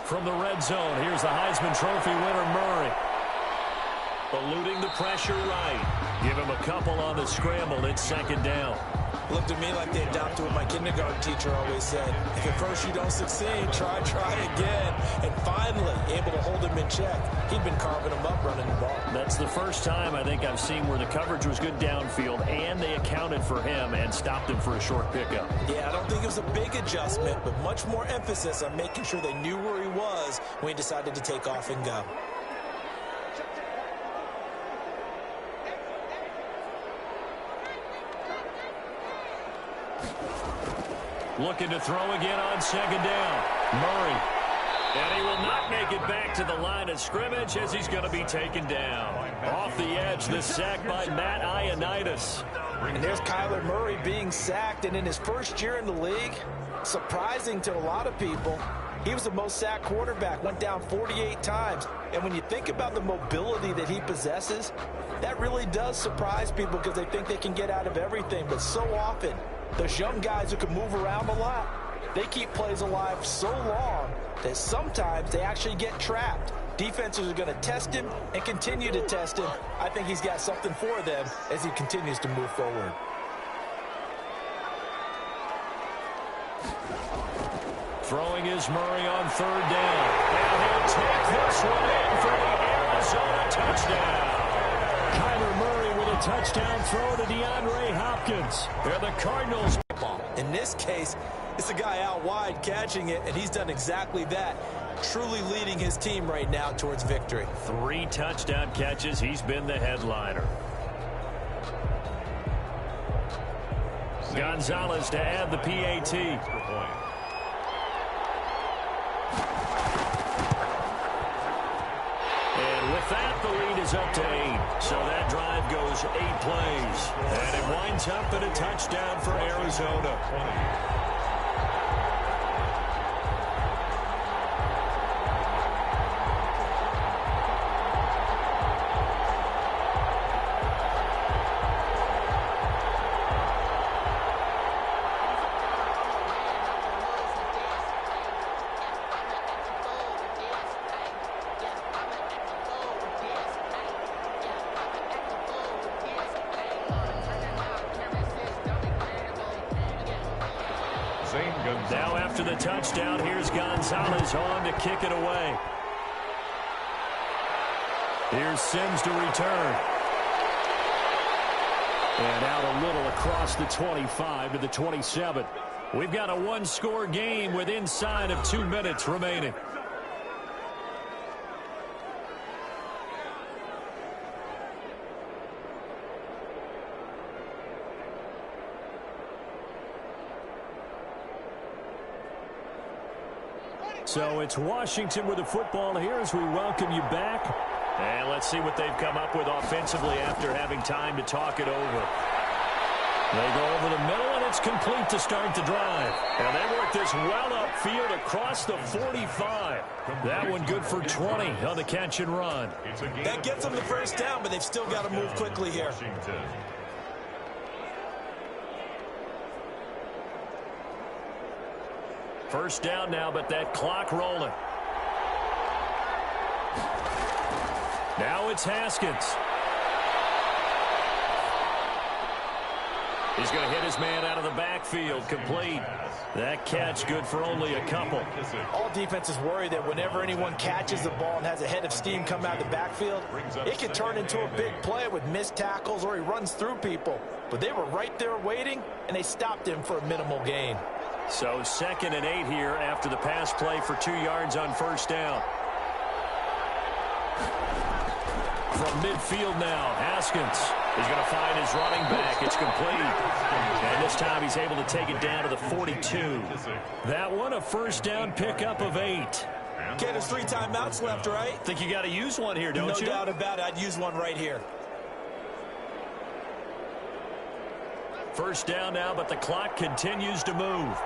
From the red zone, here's the Heisman Trophy winner, Murray. Eluding the pressure right. Give him a couple on the scramble. It's 2nd down. Looked to me like they adopted what my kindergarten teacher always said. If at first you don't succeed, try again. And finally, able to hold him in check. He'd been carving him up running the ball. That's the first time I think I've seen where the coverage was good downfield, and they accounted for him and stopped him for a short pickup. Yeah, I don't think it was a big adjustment, but much more emphasis on making sure they knew where he was when he decided to take off and go. Looking to throw again on 2nd down. Murray. And he will not make it back to the line of scrimmage as he's going to be taken down. Off the edge, the sack by Matt Ioannidis. And there's Kyler Murray being sacked, and in his first year in the league, surprising to a lot of people, he was the most sacked quarterback, went down 48 times. And when you think about the mobility that he possesses, that really does surprise people because they think they can get out of everything. But so often, those young guys who can move around a lot, they keep plays alive so long that sometimes they actually get trapped. Defenses are going to test him and continue to test him. I think he's got something for them as he continues to move forward. Throwing is Murray on 3rd down. And he'll take this one in for the Arizona touchdown. Kyler Murray with a touchdown throw to DeAndre Hopkins. They're the Cardinals. In this case, it's a guy out wide catching it, and he's done exactly that. Truly leading his team right now towards victory. 3 touchdown catches. He's been the headliner. Gonzalez to add the PAT. And with that, the lead is up to 8. So that drive goes 8 plays. And it winds up at a touchdown for Arizona. Now after the touchdown, here's Gonzalez on to kick it away. Here's Sims to return. And out a little across the 25 to the 27. We've got a one-score game with inside of 2 minutes remaining. So it's Washington with the football here as we welcome you back. And let's see what they've come up with offensively after having time to talk it over. They go over the middle, and it's complete to start the drive. And they work this well upfield across the 45. That one good for 20 on the catch and run. That gets them the first down, but they've still got to move quickly here. First down now, but that clock rolling. Now it's Haskins. He's going to hit his man out of the backfield, complete. That catch good for only a couple. All defenses worry that whenever anyone catches the ball and has a head of steam come out of the backfield, it can turn into a big play with missed tackles or he runs through people. But they were right there waiting, and they stopped him for a minimal gain. So 2nd and 8 here after the pass play for 2 yards on first down. From midfield now, Haskins is going to find his running back. It's complete. And this time he's able to take it down to the 42. That one a first down pickup of 8. Okay, there's 3 timeouts left, right? Think you got to use one here, don't you? No doubt about it. I'd use one right here. First down now, but the clock continues to move.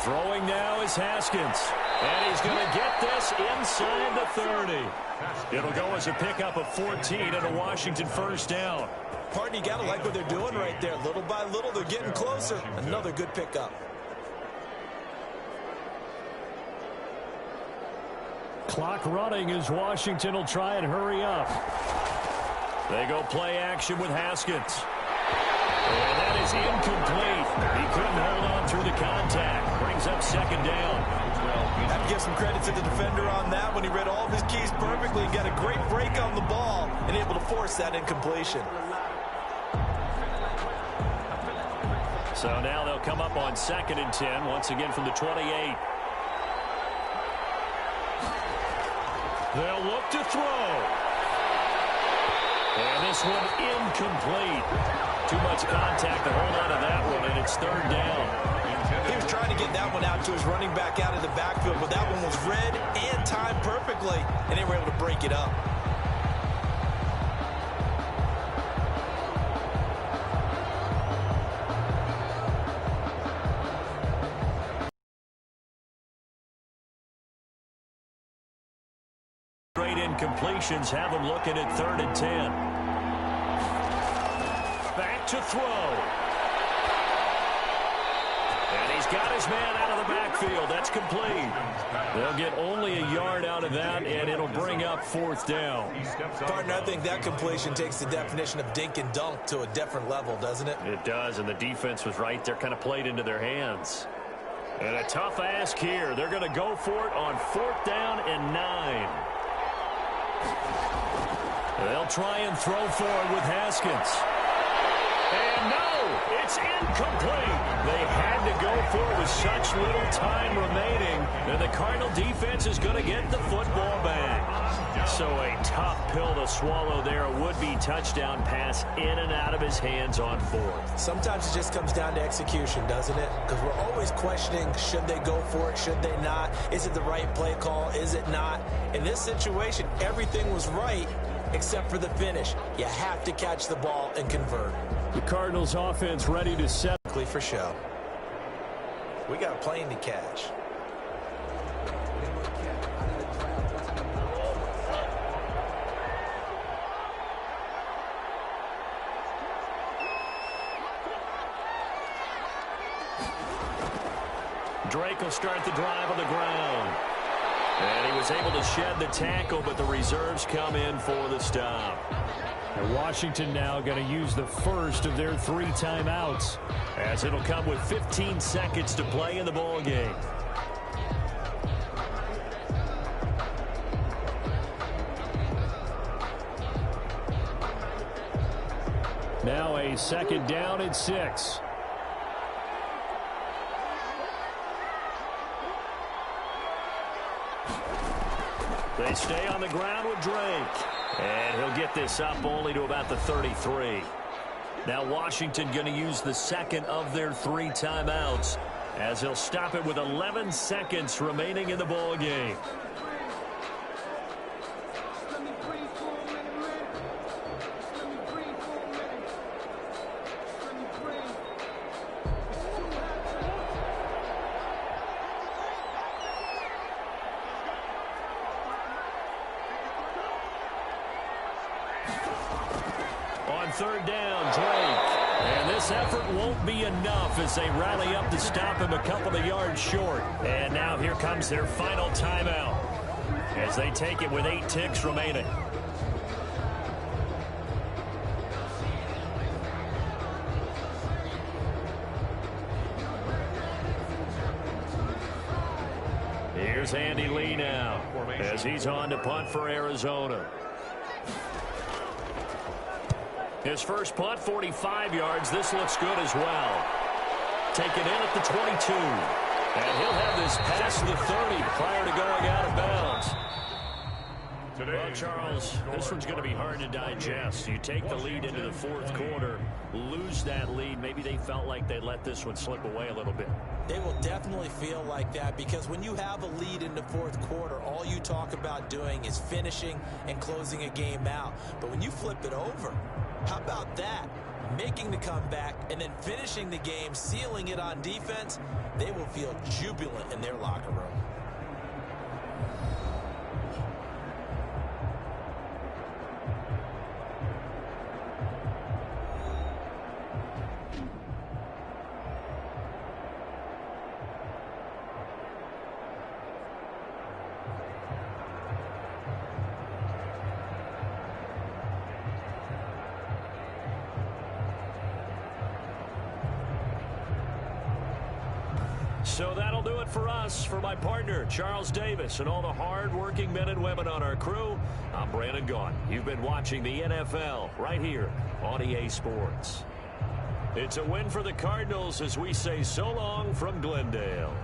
Throwing now is Haskins. And he's going to get this inside the 30. It'll go as a pickup of 14 and a Washington first down. Partner, you got to like what they're doing right there. Little by little, they're getting closer. Another good pickup. Clock running as Washington will try and hurry up. They go play action with Haskins. And that is incomplete. He couldn't hold on through the contact. Brings up second down. Have to give some credit to the defender on that when he read all of his keys perfectly. Got a great break on the ball and able to force that incompletion. So now they'll come up on 2nd and 10, once again from the 28. They'll look to throw. And this one incomplete. Too much contact to hold on to that one, and it's 3rd down. He was trying to get that one out to his running back out of the backfield, but that one was read and timed perfectly, and they were able to break it up. Great incompletions have them looking at 3rd and 10. Back to throw. And he's got his man out of the backfield. That's complete. They'll get only a yard out of that, and it'll bring up 4th down. Partner, I think that completion takes the definition of dink and dunk to a different level, doesn't it? It does, and the defense was right there, kind of played into their hands. And a tough ask here. They're going to go for it on 4th down and 9. They'll try and throw forward with Haskins. And no, it's incomplete. They had to go for it with such little time remaining. And the Cardinal defense is going to get the football back. So a tough pill to swallow there. A would-be touchdown pass in and out of his hands on 4th. Sometimes it just comes down to execution, doesn't it? Because we're always questioning, should they go for it, should they not? Is it the right play call, is it not? In this situation, everything was right except for the finish. You have to catch the ball and convert. The Cardinals offense ready to set. For show. We got a plane to catch. Drake will start the drive on the ground. And he was able to shed the tackle, but the reserves come in for the stop. And Washington now going to use the first of their 3 timeouts, as it'll come with 15 seconds to play in the ball game. Now a second down and 6. They stay on the ground with Drake. And he'll get this up only to about the 33. Now Washington going to use the second of their 3 timeouts as he'll stop it with 11 seconds remaining in the ball game. On third down, Drake. And this effort won't be enough as they rally up to stop him a couple of yards short. And now here comes their final timeout as they take it with 8 ticks remaining. Here's Andy Lee now as he's on to punt for Arizona. His first punt, 45 yards. This looks good as well. Taken in at the 22. And he'll have this past the 30 prior to going out of bounds. Well, Charles, this one's going to be hard to digest. You take the lead into the fourth quarter, lose that lead. Maybe they felt like they let this one slip away a little bit. They will definitely feel like that because when you have a lead in the fourth quarter, all you talk about doing is finishing and closing a game out. But when you flip it over, how about that? Making the comeback and then finishing the game, sealing it on defense, they will feel jubilant in their locker room. So that'll do it for us. For my partner, Charles Davis, and all the hard-working men and women on our crew, I'm Brandon Gaughan. You've been watching the NFL right here on EA Sports. It's a win for the Cardinals as we say so long from Glendale.